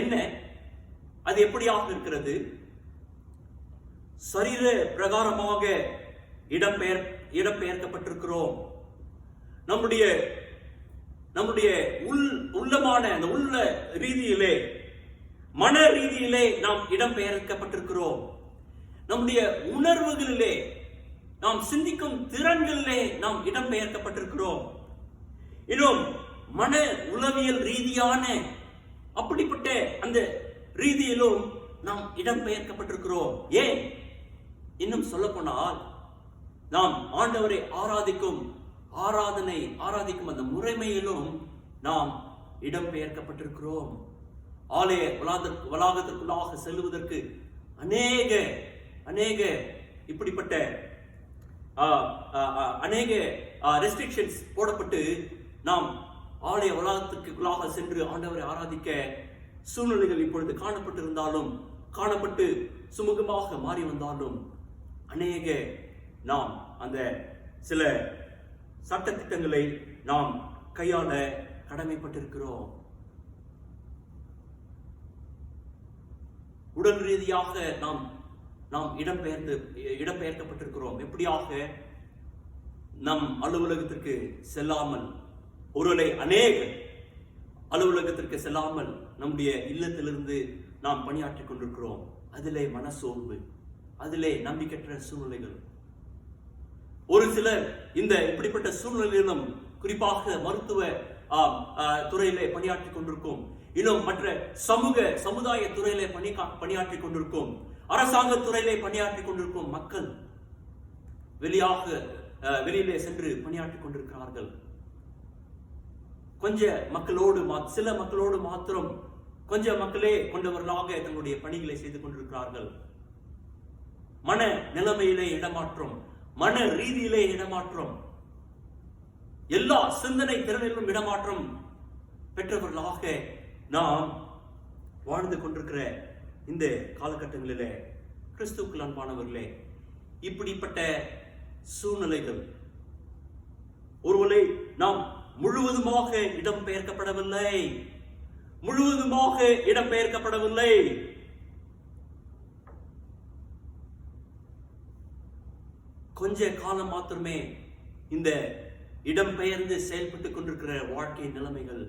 என்ன? அது எப்படியாக இருக்கிறது? சரீர பிரகாரமாக இடம்பெயர்க்கப்பட்டிருக்கிறோம். நம்முடைய உள்ளமான அந்த உள்ள ரீதியிலே, மன ரீதியிலே நாம் இடம்பெயர்க்கப்பட்டிருக்கிறோம். நம்முடைய உணர்வுகளிலே, நாம் சிந்திக்கும் திறன்களிலே நாம் இடம்பெயர்க்கப்பட்டிருக்கிறோம். இன்னும் மன உளவியல் ரீதியான அப்படிப்பட்ட அந்த ரீதியிலும் நாம் இடம்பெயர்க்கப்பட்டிருக்கிறோம். ஏன்? இன்னும் சொல்ல போனால், நாம் ஆண்டவரை ஆராதிக்கும் அந்த முறைமையிலும் நாம் இடம்பெயர்க்கப்பட்டிருக்கிறோம். ஆலய வளாகத்திற்குள்ளாக செல்வதற்கு அநேக இப்படிப்பட்ட அநேக ரெஸ்ட்ரிக்ஷன்ஸ் போடப்பட்டு நாம் ஆலய வளாகத்துக்குள்ளாக சென்று ஆண்டவரை ஆராதிக்க சூழ்நிலைகள் இப்பொழுது காணப்பட்டு சுமூகமாக மாறி வந்தாலும் நாம் அந்த சில சட்ட திட்டங்களை நாம் கையாள கடமைப்பட்டிருக்கிறோம். உடல் ரீதியாக நாம் இடம்பெயர்க்கப்பட்டிருக்கிறோம். எப்படியாக? நம் அலுவலகத்திற்கு செல்லாமல், ஒருவேளை அலுவலகத்திற்கு செல்லாமல் நம்முடைய இல்லத்திலிருந்து நாம் பணியாற்றிக் கொண்டிருக்கிறோம். அதிலே மனசோர்வு, அதிலே நம்பிக்கையற்ற சூழ்நிலைகள். ஒரு சிலர் இந்த இப்படிப்பட்ட சூழ்நிலையிலும், குறிப்பாக மருத்துவ துறையிலே பணியாற்றிக் கொண்டிருக்கும், இன்னும் மற்ற சமுதாய துறையிலே பணியாற்றிக் கொண்டிருக்கும், அரசாங்க துறையிலே பணியாற்றிக் கொண்டிருக்கும் மக்கள் வெளியிலே சென்று பணியாற்றிக் கொண்டிருக்கிறார்கள். சில மக்களோடு மாத்திரம் கொஞ்ச மக்களே கொண்டவர்களாக தங்களுடைய பணிகளை செய்து கொண்டிருக்கிறார்கள். மன நிலைமையிலே இடமாற்றம், மன ரீதியிலே இடமாற்றம், எல்லா சிந்தனை திறனிலும் இடமாற்றம் பெற்றவர்களாக நாம் வாழ்ந்து கொண்டிருக்கிற இந்த காலகட்டங்களிலே, கிறிஸ்துவுக்குள் அன்பானவர்களே, இப்படிப்பட்ட சூழ்நிலைகள், ஒருவேளை நாம் முழுவதுமாக இடம்பெயர்க்கப்படவில்லை. கொஞ்ச காலம் மாத்திரமே இந்த இடம்பெயர்ந்து செயல்பட்டுக் கொண்டிருக்கிற வாழ்க்கை நிலைமைகள்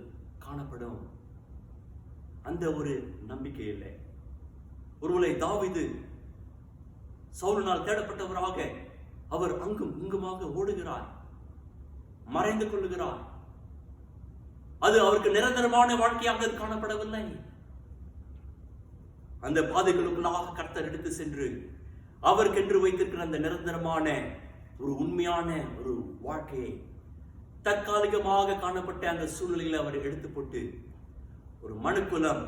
காணப்படும். அந்த ஒரு நம்பிக்கை இல்லை. ஒருவேளை தாவீது சவுலினால் தேடப்பட்டவராக அவர் அங்கும் இங்குமாக ஓடுகிறார், மறைந்து கொள்ளுகிறார். அது அவருக்கு நிரந்தரமான வாழ்க்கையாக காணப்படவில்லை. அந்த பாதைகளுக்குள்ளாக கர்த்தர் எடுத்து சென்று அவருக்கென்று வைத்திருக்கிற அந்த நிரந்தரமான ஒரு உண்மையான ஒரு வாழ்க்கையை, தற்காலிகமாக காணப்பட்ட அந்த சூழ்நிலையில் அவர் எடுத்து போட்டு, ஒரு மனுக்குலம்,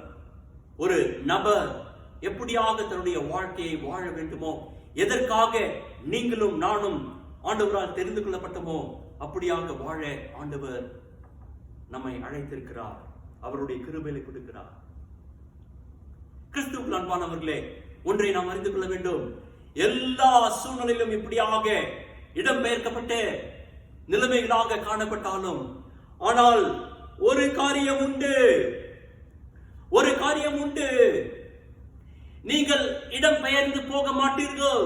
ஒரு நபர் எப்படியாக தன்னுடைய வாழ்க்கையை வாழ வேண்டுமோ, எதற்காக நீங்களும் நானும் ஆண்டவரால் தெரிந்து கொள்ளப்பட்டோமோ அப்படியாக வாழ ஆண்டவர் நம்மை அழைத்திருக்கிறார். அவருடைய கிருபையை கொடுக்கிறார். கிறிஸ்துவுக்குள் அன்பானவர்களே, ஒன்றை நாம் அறிந்து கொள்ள வேண்டும். எல்லா சூழ்நிலையிலும் இப்படியாக இடம்பெயர்க்கப்பட்ட நிலைமைகளாக காணப்பட்டாலும், ஆனால் ஒரு காரியம் உண்டு. நீங்கள் இடம் பெயர்ந்து போக மாட்டீர்கள்.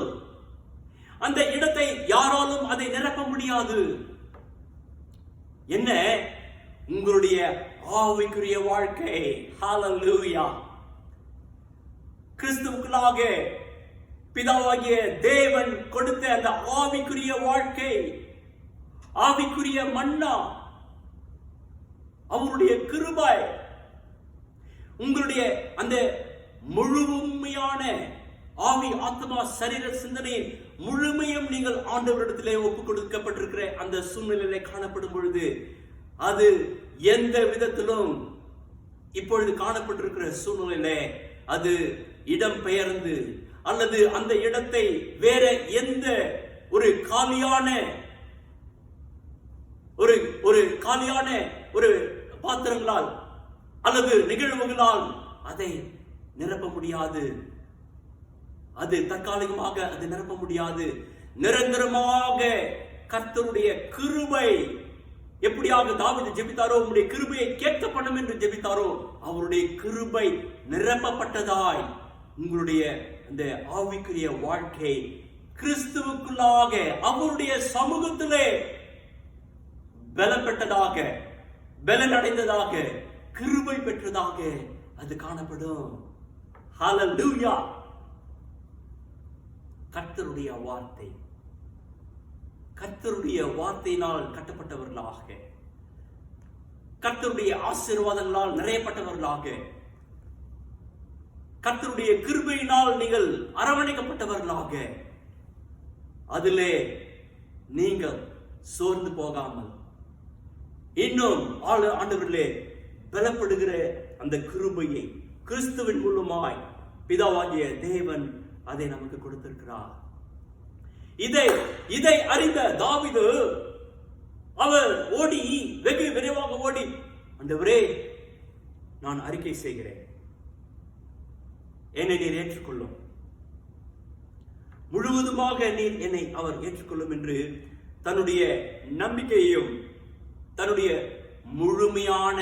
அந்த இடத்தை யாராலும் அதை நிரப்ப முடியாது. என்ன? உங்களுடைய ஆவிக்குரிய வாழ்க்கை. ஹல்லேலூயா. கிறிஸ்துவுக்குள்ளாக பிதாவாகிய தேவன் கொடுத்த அந்த ஆவிக்குரிய வாழ்க்கை, ஆவிக்குரிய மன்னா, அவருடைய கிருபை, உங்களுடைய அந்த முழுமையான ஆவி, ஆத்மா, சரீர, சிந்தனையின் முழுமையும் நீங்கள் ஆண்டவரிடத்திலே ஒப்புக் கொடுக்கப்பட்டிருக்கிற அந்த சூழ்நிலையிலே காணப்படும் பொழுது, அது எந்த விதத்திலும் இப்பொழுது காணப்பட்டிருக்கிற சூழ்நிலையிலே அது இடம் பெயர்ந்து அல்லது அந்த இடத்தை வேற எந்த ஒரு காலியான ஒரு பாத்திரங்களால் அல்லது நிகழ்வுகளால் அதை நிரப்ப முடியாது. அது தற்காலிகமாக அது நிரப்ப முடியாது. நிரந்தரமாக கர்த்தருடைய கிருபை, எப்படியாக தாவீது ஜெபித்தாரோ, உம்முடைய கிருபையை கேட்க பண்ணும் என்று ஜெபித்தாரோ, அவருடைய கிருபை நிரப்பப்பட்டதாய் உங்களுடைய அந்த ஆவிக்குரிய வாழ்க்கை கிறிஸ்துவுக்குள்ளாக அவருடைய சமூகத்திலே பலப்பட்டதாக, பலன் அடைந்ததாக, கிருபை பெற்றதாக அது காணப்படும். ஹல்லேலூயா. கர்த்தருடைய வார்த்தை, கர்த்தருடைய வார்த்தையினால் கட்டப்பட்டவர்களாக, கர்த்தருடைய ஆசீர்வாதங்களால் நிறையப்பட்டவர்களாக, கர்த்தருடைய கிருபையினால் நீங்கள் அரவணைக்கப்பட்டவர்களாக, அதிலே நீங்கள் சோர்ந்து போகாமல் இன்னும் ஆண்டவரிலே பலப்படுகிற அந்த கிருபையை கிறிஸ்துவின் மூலமாய் பிதாவாகிய தேவன் அதை நமக்கு கொடுத்திருக்கிறார். இதை அறிந்த தாவீது அவர் ஓடி, வெகு விரைவாக ஓடி, ஆண்டவரே நான் அறிக்கை செய்கிறேன், என்னை நீர் ஏற்றுக்கொள்ளும், முழுவதுமாக நீர் என்னை அவர் ஏற்றுக்கொள்ளும் என்று தன்னுடைய நம்பிக்கையையும் தன்னுடைய முழுமையான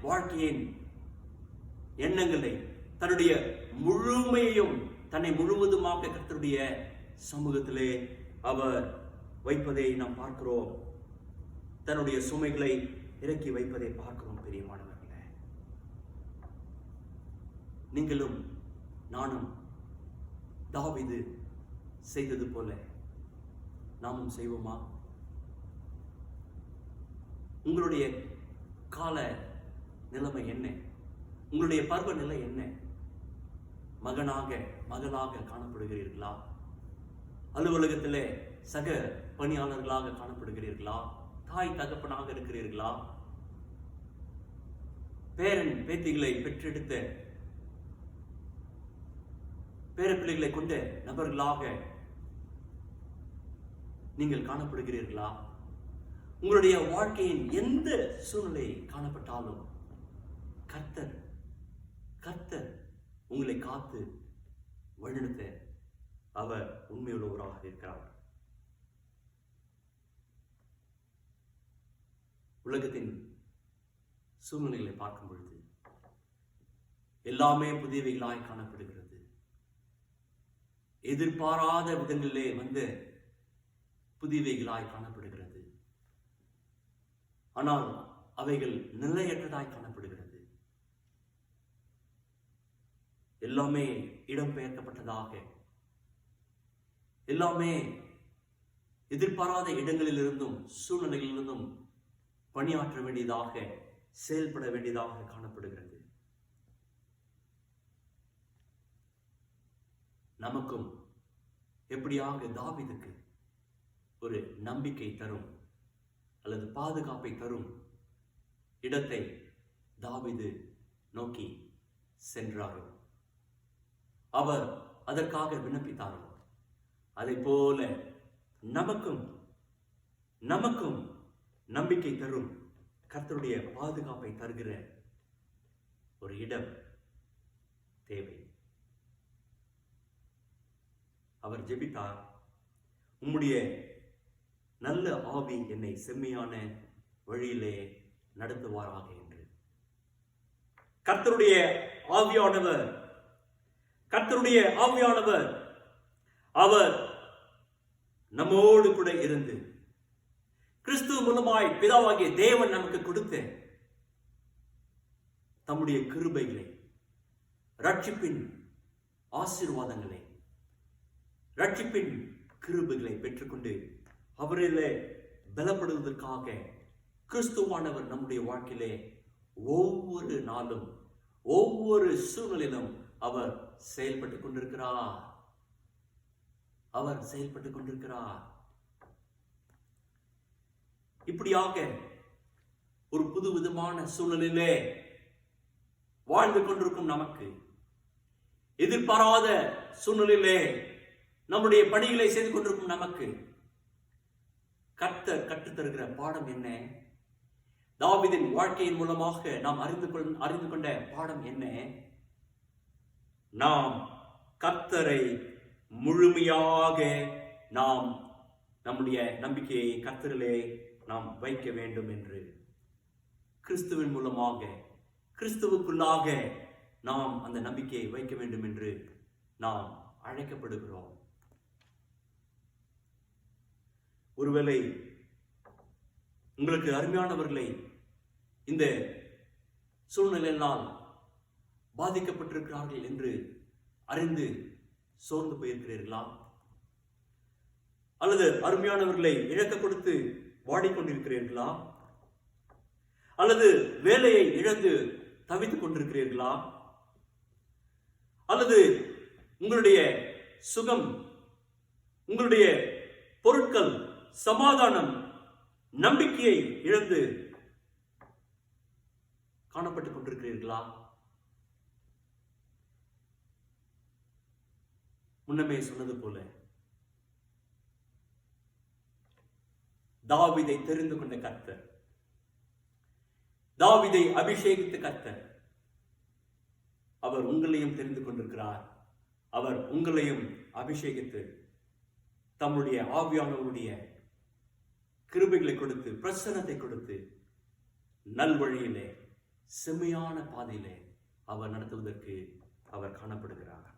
வாழ்க்கையின் எண்ணங்களை, தன்னுடைய முழுமையையும் தன்னை முழுவதுமாக கர்த்தருடைய சமூகத்திலே அவர் வைப்பதை நாம் பார்க்கிறோம். தன்னுடைய சுமைகளை இறக்கி வைப்பதை பார்க்கிறோம். பிரியமானவர்களே, நீங்களும் நானும் தாவீது செய்தது போல நாமும் செய்வோமா? உங்களுடைய கால நிலைமை என்ன? உங்களுடைய பருவ நிலை என்ன? மகனாக, மகளாக காணப்படுகிறீர்களா? அலுவலகத்திலே சக பணியாளர்களாக காணப்படுகிறீர்களா? தாய் தகப்பனாக இருக்கிறீர்களா? பேரன் பேத்திகளை பெற்றெடுத்த பேரப்பிள்ளைகளை கொண்ட நபர்களாக நீங்கள் காணப்படுகிறீர்களா? உங்களுடைய வாழ்க்கையின் எந்த சூழ்நிலை காணப்பட்டாலும் கர்த்தர் உங்களை காத்து வழிநடத்த அவர் உண்மையுள்ளவராக இருக்கிறார். உலகத்தின் சூழ்நிலைகளை பார்க்கும் பொழுது எல்லாமே புதியவைகளாய் காணப்படுகிறது. எதிர்பாராத விதங்களிலே வந்து புதியவைகளாய் காணப்படுகிறது. ஆனால் அவைகள் நிலையற்றதாய் காணப்படுகிறது. எல்லாமே இடம்பெயர்க்கப்பட்டதாக, எல்லாமே எதிர்பாராத இடங்களிலிருந்தும் சூழ்நிலைகளிலிருந்தும் பணியாற்ற வேண்டியதாக, செயல்பட வேண்டியதாக காணப்படுகிறது. நமக்கும் எப்படியாக தாவீதுக்கு ஒரு நம்பிக்கை தரும் அல்லது பாதுகாப்பை தரும் இடத்தை தாவீது நோக்கி சென்றாரோ, அவர் அதற்காக விண்ணப்பித்தாரோ, அதை போல நமக்கும் நம்பிக்கை தரும் கர்த்தருடைய பாதுகாப்பை தருகிற ஒரு இடம் தேவை. அவர் ஜெபித்தார், உம்முடைய நல்ல ஆவி என்னை செம்மையான வழியிலே நடத்துவாராக என்று. கர்த்தருடைய ஆவியானவர் கர்த்தருடைய ஆவியானவர் அவர் நம்மோடு கூட இருந்து கிறிஸ்து மூலமாய் பிதாவாகிய தேவன் நமக்கு கொடுத்த தம்முடைய கிருபைகளை, ரட்சிப்பின் ஆசீர்வாதங்களை, ரட்சிப்பின் கிருபைகளை பெற்றுக்கொண்டு அவரிலே பலப்படுவதற்காக கிறிஸ்துவானவர் நம்முடைய வாழ்க்கையிலே ஒவ்வொரு நாளும் ஒவ்வொரு சூழ்நிலையிலும் அவர் செயல்பட்டுக் கொண்டிருக்கிறார். அவர் செயல்பட்டுக் கொண்டிருக்கிறார். இப்படியாக ஒரு புது விதமான சூழ்நிலையிலே வாழ்ந்து கொண்டிருக்கும் நமக்கு, எதிர்பாராத சூழ்நிலையிலே நம்முடைய பணிகளை செய்து கொண்டிருக்கும் நமக்கு கர்த்தர் கற்றுத்தருகிற பாடம் என்ன? தாவீதின் வாழ்க்கையின் மூலமாக நாம் அறிந்து கொண்ட பாடம் என்ன? நாம் கர்த்தரை முழுமையாக நாம் நம்முடைய நம்பிக்கையை கர்த்தரிலே நாம் வைக்க வேண்டும் என்று, கிறிஸ்துவின் மூலமாக கிறிஸ்துவுக்குள்ளாக நாம் அந்த நம்பிக்கையை வைக்க வேண்டும் என்று நாம் அழைக்கப்படுகிறோம். ஒருவேளை உங்களுக்கு அருமையானவர்களை இந்த சூழ்நிலையினால் பாதிக்கப்பட்டிருக்கிறார்கள் என்று அறிந்து சோர்ந்து போயிருக்கிறீர்களா? அல்லது அருமையானவர்களை இழக்க கொடுத்து வாடிக்கொண்டிருக்கிறீர்களா? அல்லது வேலையை இழந்து தவித்துக் கொண்டிருக்கிறீர்களா? அல்லது உங்களுடைய சுகம், உங்களுடைய பொருட்கள், சமாதானம், நம்பிக்கையை இழந்து காணப்பட்டுக் கொண்டிருக்கிறீர்களா? முன்னமே சொன்னது போல தாவீதை தெரிந்து கொண்ட கர்த்தர், தாவீதை அபிஷேகித்த கர்த்தர், அவர் உங்களையும் தெரிந்து கொண்டிருக்கிறார். அவர் உங்களையும் அபிஷேகித்து தம்முடைய ஆவியானவருடைய கிருபைகளை கொடுத்து, பிரசன்னத்தை கொடுத்து, நல்வழியிலே செம்மையான பாதையிலே அவர் நடத்துவதற்கு அவர் காணப்படுகிறார்.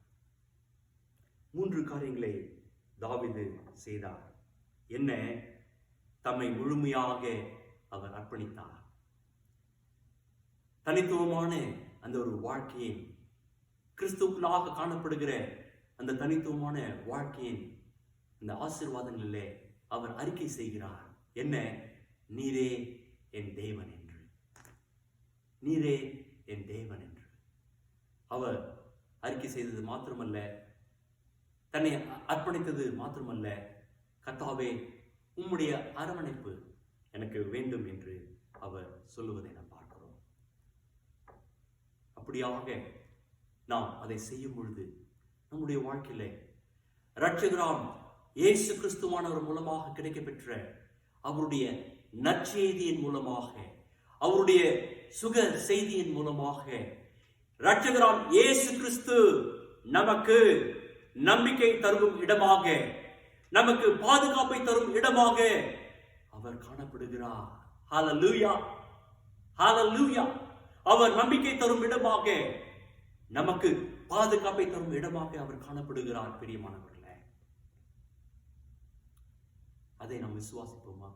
3 காரியங்களை தாவீது செய்தார். என்ன? தம்மை முழுமையாக அவர் அர்ப்பணித்தார். தனித்துவமான அந்த ஒரு வாழ்க்கையின், கிறிஸ்துவுக்குள்ளாக காணப்படுகிற அந்த தனித்துவமான வாழ்க்கையின் அந்த ஆசீர்வாதங்களிலே அவர் அறிக்கை செய்கிறார். என்ன? நீரே என் தேவன் என்று. நீரே என் தேவன் என்று அவர் அறிக்கை செய்தது மாத்திரமல்ல, தன்னை அர்ப்பணித்தது மாத்திரமல்ல, கர்த்தாவே உம்முடைய அரவணைப்பு எனக்கு வேண்டும் என்று அவர் சொல்லுவதை நாம் பார்க்கிறோம். அப்படியாக நாம் அதை செய்யும் பொழுது நம்முடைய வாழ்க்கையிலே இரட்சகராம் இயேசு கிறிஸ்துவானவர் மூலமாக கிடைக்கப்பெற்ற அவருடைய நற்செய்தியின் மூலமாக, அவருடைய சுக செய்தியின் மூலமாக இரட்சகராம் இயேசு கிறிஸ்து நமக்கு நம்பிக்கை தரும் இடமாக, நமக்கு பாதுகாப்பை தரும் இடமாக அவர் காணப்படுகிறார். ஹல்லேலூயா, ஹல்லேலூயா. அவர் நம்பிக்கை தரும் இடமாக, நமக்கு பாதுகாப்பை தரும் இடமாக அவர் காணப்படுகிறார். பிரியமானவர்களே, அதை நாம் விசுவாசிப்போமா?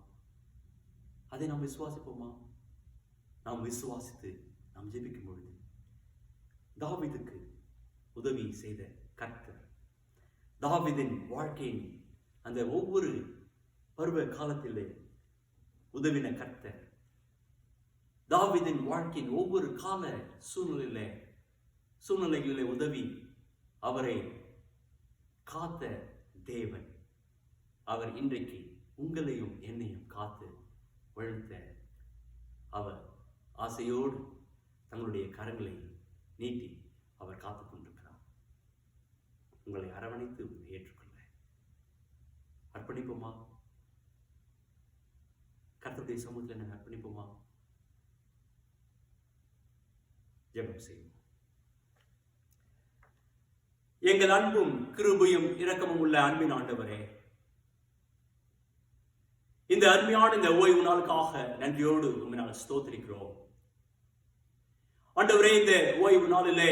அதை நாம் விசுவாசிப்போமா? நாம் விசுவாசித்து நாம் ஜெபிக்கும் பொழுது தாவீதுக்கு உதவி செய்த கர்த்தர், தாவீதின் வாழ்க்கையின் அந்த ஒவ்வொரு பருவ காலத்திலே உதவின கர்த்தர், தாவீதின் வாழ்க்கையின் ஒவ்வொரு கால சூழ்நிலைகளிலே உதவி அவரை காத்த தேவன், அவர் இன்றைக்கு உங்களையும் என்னையும் காத்து வழுத்த அவர் ஆசையோடு தங்களுடைய கரங்களை நீட்டி அவர் காத்துக் கொண்டிருக்கிறார். உங்களை அரவணைத்து ஏற்றுக்கொள்ள அர்ப்பணிப்போமா? கர்த்தருடைய சமூகத்தில் நாங்கள் அர்ப்பணிப்போமா? ஜெபம் செய்வோம். எங்கள் அன்பும் கிருபையும் இரக்கமும் உள்ள அன்பின் ஆண்டவரே, இந்த அருமையான இந்த ஓய்வு நாளுக்காக நன்றியோடு உம்மை நாங்கள் ஸ்தோத்திரிக்கிறோம். ஆண்டவரே, இந்த ஓய்வு நாளிலே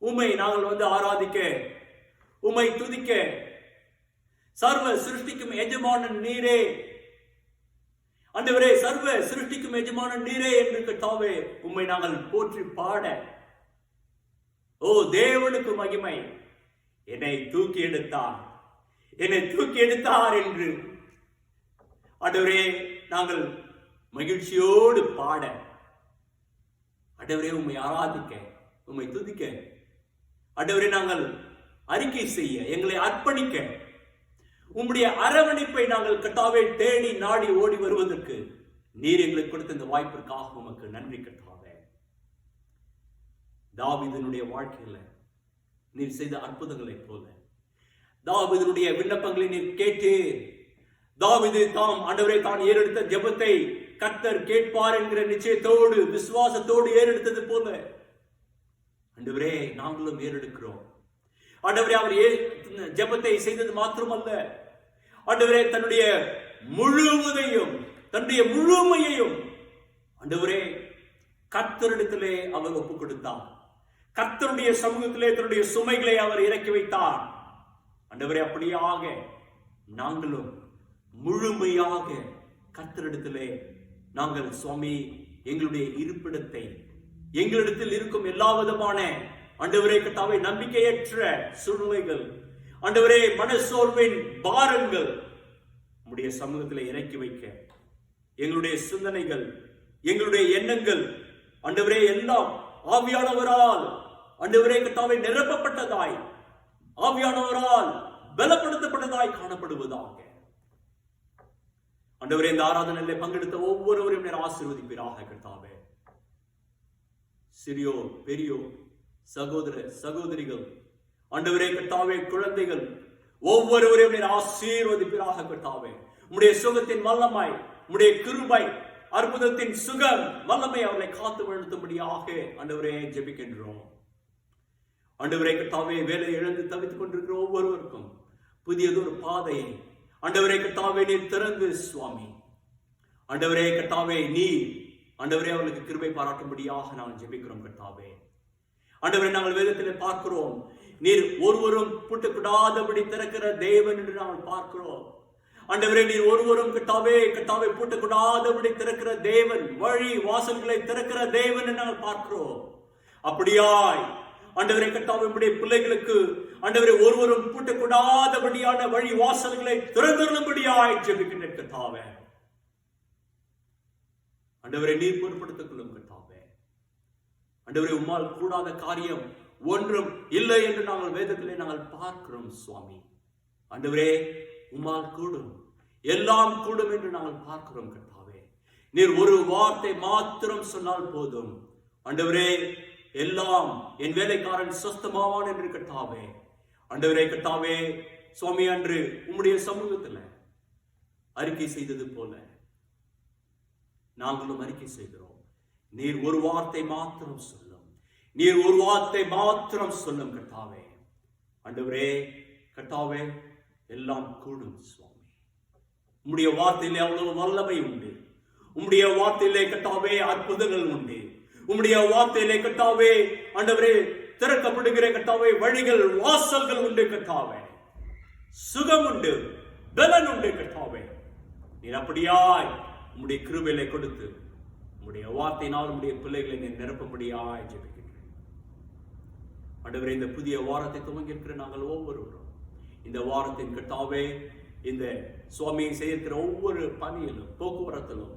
உம்மை நாங்கள் ஆராதிக்க, உம்மை துதிக்க, சர்வ சிருஷ்டிக்கும் எஜமானன் நீரே ஆண்டவரே, சர்வ சிருஷ்டிக்கும் எஜமானன் நீரே என்று கர்த்தாவே உம்மை நாங்கள் போற்றி பாட, ஓ தேவனுக்கு மகிமை, என்னை தூக்கி எடுத்தார், என்னை தூக்கி எடுத்தார் என்று ஆண்டவரே நாங்கள் மகிழ்ச்சியோடு பாட, ஆண்டவரே உம்மை ஆராதிக்க, உம்மை துதிக்க, ஆண்டவரே நாங்கள் அறிக்கை செய்ய, எங்களை அர்ப்பணிக்க, உம்முடைய அரவணைப்பை நாங்கள் கர்த்தாவே தேடி நாடி ஓடி வருவதற்கு நீர் எங்களுக்கு கொடுத்த இந்த வாய்ப்பிற்காக உமக்கு நன்றி கர்த்தாவே. தாவீதினுடைய வாழ்க்கையில நீர் செய்த அற்புதங்களை போல தாவீதினுடைய விண்ணப்பங்களை நீர் கேட்டு, தாவீது தாம் ஆண்டவரே தான் ஏறெடுத்த ஜெபத்தை கர்த்தர் கேட்பார் என்கிற நிச்சயத்தோடு விசுவாசத்தோடு ஏறெடுத்தது போல ஆண்டவரே நாங்களும் ஏறெடுக்கிறோம். ஆண்டவரே அவர் ஜெபத்தை செய்தது மாத்திரமல்ல, ஆண்டவரே தன்னுடைய முழுவதையும், தன்னுடைய முழுமையையும் ஆண்டவரே கர்த்தரிடத்திலே அவர் ஒப்புக் கொடுத்தார். கர்த்தருடைய சமூகத்திலே தன்னுடைய சுமைகளை அவர் இறக்கி வைத்தார். ஆண்டவரே அப்படியாக நாங்களும் முழுமையாக கர்த்தரிடத்திலே நாங்கள் சுவாமி எங்களுடைய இருப்பிடத்தை, எங்களிடத்தில் இருக்கும் எல்லா விதமான ஆண்டவரே கர்த்தாவே நம்பிக்கையற்ற சூழ்நிலைகள், ஆண்டவரே மனசோர்வின் பாரங்கள் உம்முடைய சமூகத்தில் இறக்கி வைக்க, எங்களுடைய சிந்தனைகள், எங்களுடைய எண்ணங்கள் ஆண்டவரே எல்லாம் ஆவியானவரால் ஆண்டவரே கர்த்தாவே நிரப்பப்பட்டதாய், ஆவியானவரால் பலப்படுத்தப்பட்டதாய் காணப்படுவதாக. ஆண்டவரே இந்த ஆராதனையிலே பங்கெடுத்த ஒவ்வொருவரையும் நீர் ஆசீர்வதிப்பீராக கர்த்தாவே. சிறியோர் பெரியோர், சகோதர சகோதரிகள், ஆண்டவரே கர்த்தாவே குழந்தைகள் ஒவ்வொருவரையும் நீர் ஆசீர்வதிப்பீராக கர்த்தாவே. உம்முடைய சுகத்தின் வல்லமை, உம்முடைய கிருபை, அற்புதத்தின் சுகம் வல்லமை அவர்களை காத்து வளர்த்தும்படியாக ஆண்டவரே ஜெபிக்கின்றோம். ஆண்டவரே கர்த்தாவே வேலை இழந்து தவித்துக் கொண்டிருக்கிற ஒவ்வொருவருக்கும் புதியதொரு பாதையை ஆண்டவரே கர்த்தாவே நீர் திறந்து சுவாமி, ஆண்டவரே கர்த்தாவே நீர் ஆண்டவரே அவர்களுக்கு கிருபை பாராட்டும்படியாக நாங்கள் ஜெபிக்கிறோம் கர்த்தாவே. ஆண்டவரே நாங்கள் வேதத்திலே பார்க்கிறோம், நீர் ஒருவரும் பூட்டக்கூடாதபடி திறக்கிற தேவன் என்று நாங்கள் பார்க்கிறோம். ஆண்டவரே நீர் ஒருவரும் கர்த்தாவே கர்த்தாவே பூட்டக்கூடாதபடி திறக்கிற தேவன், வழி வாசல்களை திறக்கிற தேவன் என்று நாங்கள் பார்க்கிறோம். அப்படியாய் ஆண்டவரே கர்த்தாவே உம்முடைய பிள்ளைகளுக்கு ஆண்டவரே ஒருவரும் பூட்டக்கூடாதபடியான வழி வாசல்களை திறந்துள்ளபடியாய் ஜெபிக்கின்றேன் கர்த்தாவே. ஆண்டவரே நீர் பொறுப்படுத்திக் கொள்ளும் கர்த்தாவே. ஆண்டவரே உம்மால் கூடாத காரியம் ஒன்றும் இல்லை என்று நாங்கள் வேதத்திலே நாங்கள் பார்க்கிறோம் சுவாமி. ஆண்டவரே உம்மால் கூடும், எல்லாம் கூடும் என்று நாங்கள் பார்க்கிறோம் கர்த்தாவே. நீர் ஒரு வார்த்தை மாத்திரம் சொன்னால் போதும் ஆண்டவரே, எல்லாம் என் வேலைக்காரன் சொஸ்தமாவான் என்று கர்த்தாவே. ஆண்டவரே கர்த்தாவே சுவாமி அன்று உம்முடைய சமூகத்தில் அறிக்கை செய்தது போல நாங்களும் அறிக்கை செய்கிறோம். நீர் ஒரு வார்த்தை மாத்திரம் சொல்லும், நீர் ஒரு வார்த்தை மாத்திரம் சொல்லும் கர்த்தாவே. ஆண்டவரே கர்த்தாவே எல்லாம் கூடும் சுவாமி. உம்முடைய வார்த்தையிலே அவ்வளவு வல்லமை உண்டு, உம்முடைய வார்த்தையிலே கர்த்தாவே அற்புதங்கள் உண்டு, உம்முடைய வார்த்தையிலே கர்த்தாவே ஆண்டவரே திறக்கப்படுகிற கர்த்தாவே வழிகள் வாசல்கள் உண்டு கர்த்தாவே, சுகம் உண்டு, பலன் உண்டு கர்த்தாவே. நீர் அப்படியாய் உம்முடைய கிருபையிலே கொடுத்து உம்முடைய வார்த்தையினால் உம்முடைய பிள்ளைகளை நீர் நிரப்பும்படியாய் ஜெபிக்கின்றேன். ஆண்டவரே இந்த புதிய வாரத்தை துவங்கி இருக்கிற நாங்கள் ஒவ்வொருவரும் இந்த வாரத்தின் கர்த்தாவே இந்த சுவாமியை செய்திருக்கிற ஒவ்வொரு பணியிலும் போக்குவரத்திலும்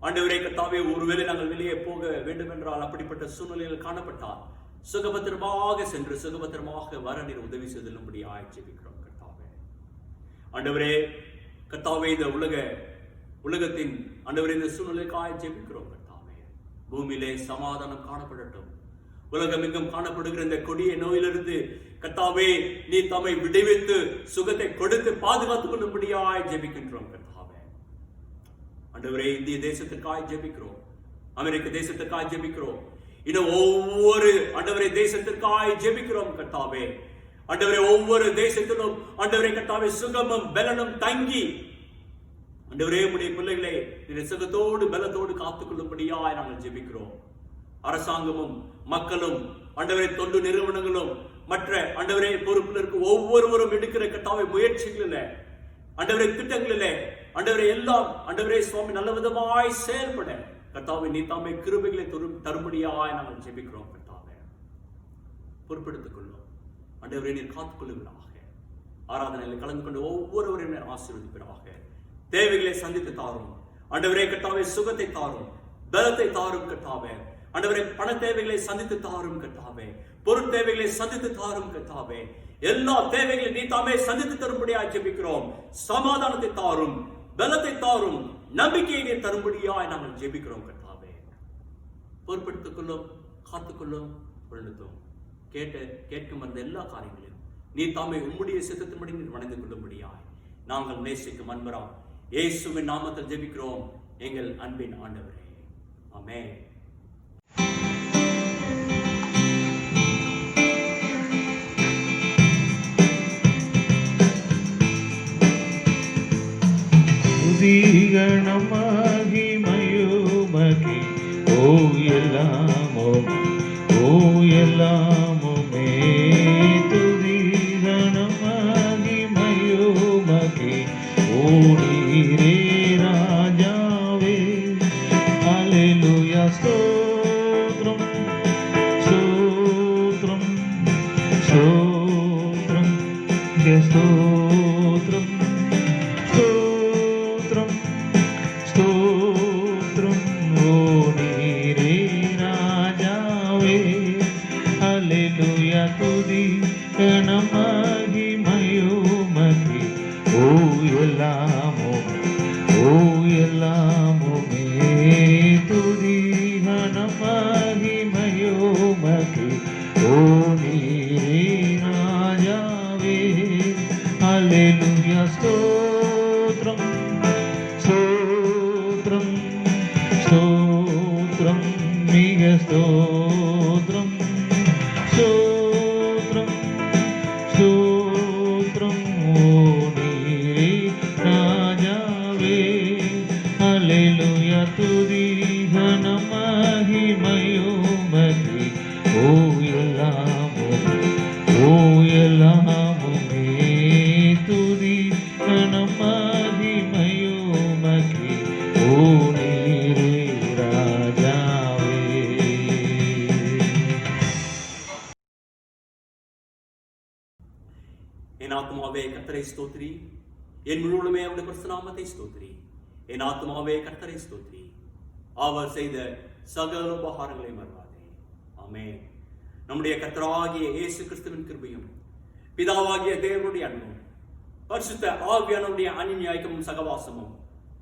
ஆண்டவரே கர்த்தாவே ஒருவேளை நாங்கள் வெளியே போக வேண்டும் என்றால் அப்படிப்பட்ட சூழ்நிலையில் காணப்பட்டால் சுகபத்திரமாக சென்று சுகபத்திரமாக வர நீர் உதவி செய்தலும்படியாய் ஜெபிக்கிறோம் கர்த்தாவே. ஆண்டவரே கர்த்தாவே இந்த உலகத்தின் ஆண்டவரே இந்த சூழ்நிலைக்காய் ஜெபிக்கிறோம் கர்த்தாவே. பூமியிலே சமாதானம் காணப்படட்டும். உலகம் எங்கும் காணப்படுகிற இந்த கொடிய நோயிலிருந்து கர்த்தாவே நீ தம்மை விடுவித்து சுகத்தை கொடுத்து பாதுகாத்துக் கொள்ளும்படியாய் ஜெபிக்கின்றோம் கர்த்தாவே. ஆண்டவரே இந்திய தேசத்திற்காய் ஜெபிக்கிறோம், அமெரிக்க தேசத்திற்காய் ஜெபிக்கிறோம், இன்னும் ஒவ்வொரு ஆண்டவரே தேசத்திற்காய் ஜெபிக்கிறோம் கர்த்தாவே. ஆண்டவரே ஒவ்வொரு தேசத்திலும் ஆண்டவரே கர்த்தாவே சுகமும் பலனும் தங்கி ஆண்டவரே உம்முடைய பிள்ளைகளை நீர் சுகத்தோடு பலத்தோடு காத்துக் கொள்ளும்படியாய் நாங்கள் ஜெபிக்கிறோம். அரசாங்கமும் மக்களும் ஆண்டவரே தொண்டு நிறுவனங்களும் மற்ற ஆண்டவரே பொறுப்பில் இருக்கும் ஒவ்வொருவரும் எடுக்கிற கர்த்தாவே முயற்சிகளில் ஆண்டவரே திட்டங்களிலே ஆண்டவரே எல்லாம் ஆண்டவரே சுவாமி நல்ல விதமாய் செயல்பட கர்த்தாவே நீ தாமே கிருபைகளை தரும்படியாய் நாங்கள் ஜெபிக்கிறோம். கர்த்தாவே பொறுப்பெடுத்துக் கொள்ளும் ஆண்டவரே நீர் காத்துக் கொள்ளுவீராக. ஆராதனையில் கலந்து கொண்டு ஒவ்வொருவரையும் ஆசீர்வதிப்பீராக. தேவைகளை சந்தித்து தாரும் ஆண்டவரே. கர்த்தாவே சுகத்தை தாரும், பலத்தை தாரும் கர்த்தாவே. ஆண்டவரே பண தேவைகளை சந்தித்து தாரும் கர்த்தாவே. பொருள் தேவைகளை சந்தித்து தாரும் கர்த்தாவே. எல்லா தேவைகளை நீ தாமே சந்தித்து தரும்படியாய் ஜெபிக்கிறோம். சமாதானத்தை தாரும், பலத்தை தாரும், நம்பிக்கையை தரும்படியாய் நாங்கள் ஜெபிக்கிறோம் கர்த்தாவே. பொறுப்பெடுத்துக் கொள்ளும், காத்துக்கொள்ளும், பொருளுத்தும் கேட்கும் வந்த எல்லா காரியங்களையும் நீ தாமே உம்முடைய சித்தத்தின்படி நீர் வணங்கிக் கொள்ளும்படியாய் நாங்கள் நேசிக்கும் அன்பரா இயேசுவின் நாமத்தில் ஜெபிக்கிறோம் எங்கள் அன்பின் ஆண்டவரே. ஆமென். துதிகணம் மகிமையுமகே ஓ எல்லாமுமே துதிகணம் மகிமையுமகே ஓ நீரே ராஜாவே. அல்லேலூயா ஸ்தோத்ரம் ஸ்தோத்ரம் ஸ்தோத்ரம் ஸ்தோத்ரம் ஸ்தோத்ரம் ஓ நீரே ராஜாவே. அல்லேலூயா துதி கணம் மகிமையுமகே ஓ எல்லாமுமே துதி கணம் மகிமையுமகே ஓ நீரே ராஜாவே. அல்லேலூயா ஸ்தோத்ரம் ஸ்தோத்ரம் ஸ்தோத்ரம் மிக ஸ்தோத்ரம் ஸ்தோத்ரம் ஸ்தோத்ரம் ஓ நீரே ராஜாவே. அல்லேலூயா துதி கணம் மகிமையுமகே ஓ எல்லாமுமே துதி கணம் மகிமையுமகே ஓ நீரே ராஜாவே. என் ஆத்துமாவே கர்த்தரை ஸ்தோத்திரி, என் முழுவதுமே அவருடைய பரிசுத்த நாமத்தை ஸ்தோத்திரி. என் ஆத்துமாவே கர்த்தரை ஸ்தோத்திரி, அவர் செய்த சகல உபகாரங்களை மறவாதே. ஆமென். நம்முடைய கர்த்தராகிய இயேசு கிறிஸ்துவின் கிருபையும் பிதாவாகிய தேவனுடைய அன்பும் பரிசுத்த ஆவியானவருடைய அந்நியாயமும் சகவாசமும்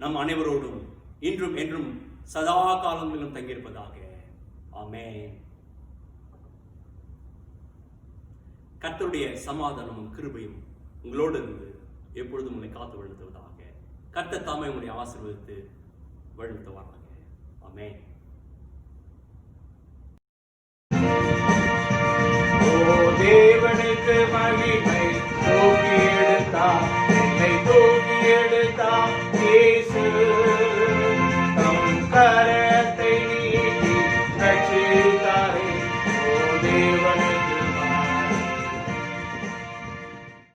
நம் அனைவரோடும் இன்றும் என்றும் சதா காலங்களிலும் தங்கியிருப்பதாக. ஆமென். கர்த்தருடைய சமாதானமும் கிருபையும் உங்களோடு இருந்து எப்பொழுதும் உங்களை காத்து வழிநடத்துவதாக. கர்த்தர் தாமே உங்களை ஆசீர்வதித்து வழிநடத்துவாராக. ஆமென். ஓ தேவனுக்கு மகிமை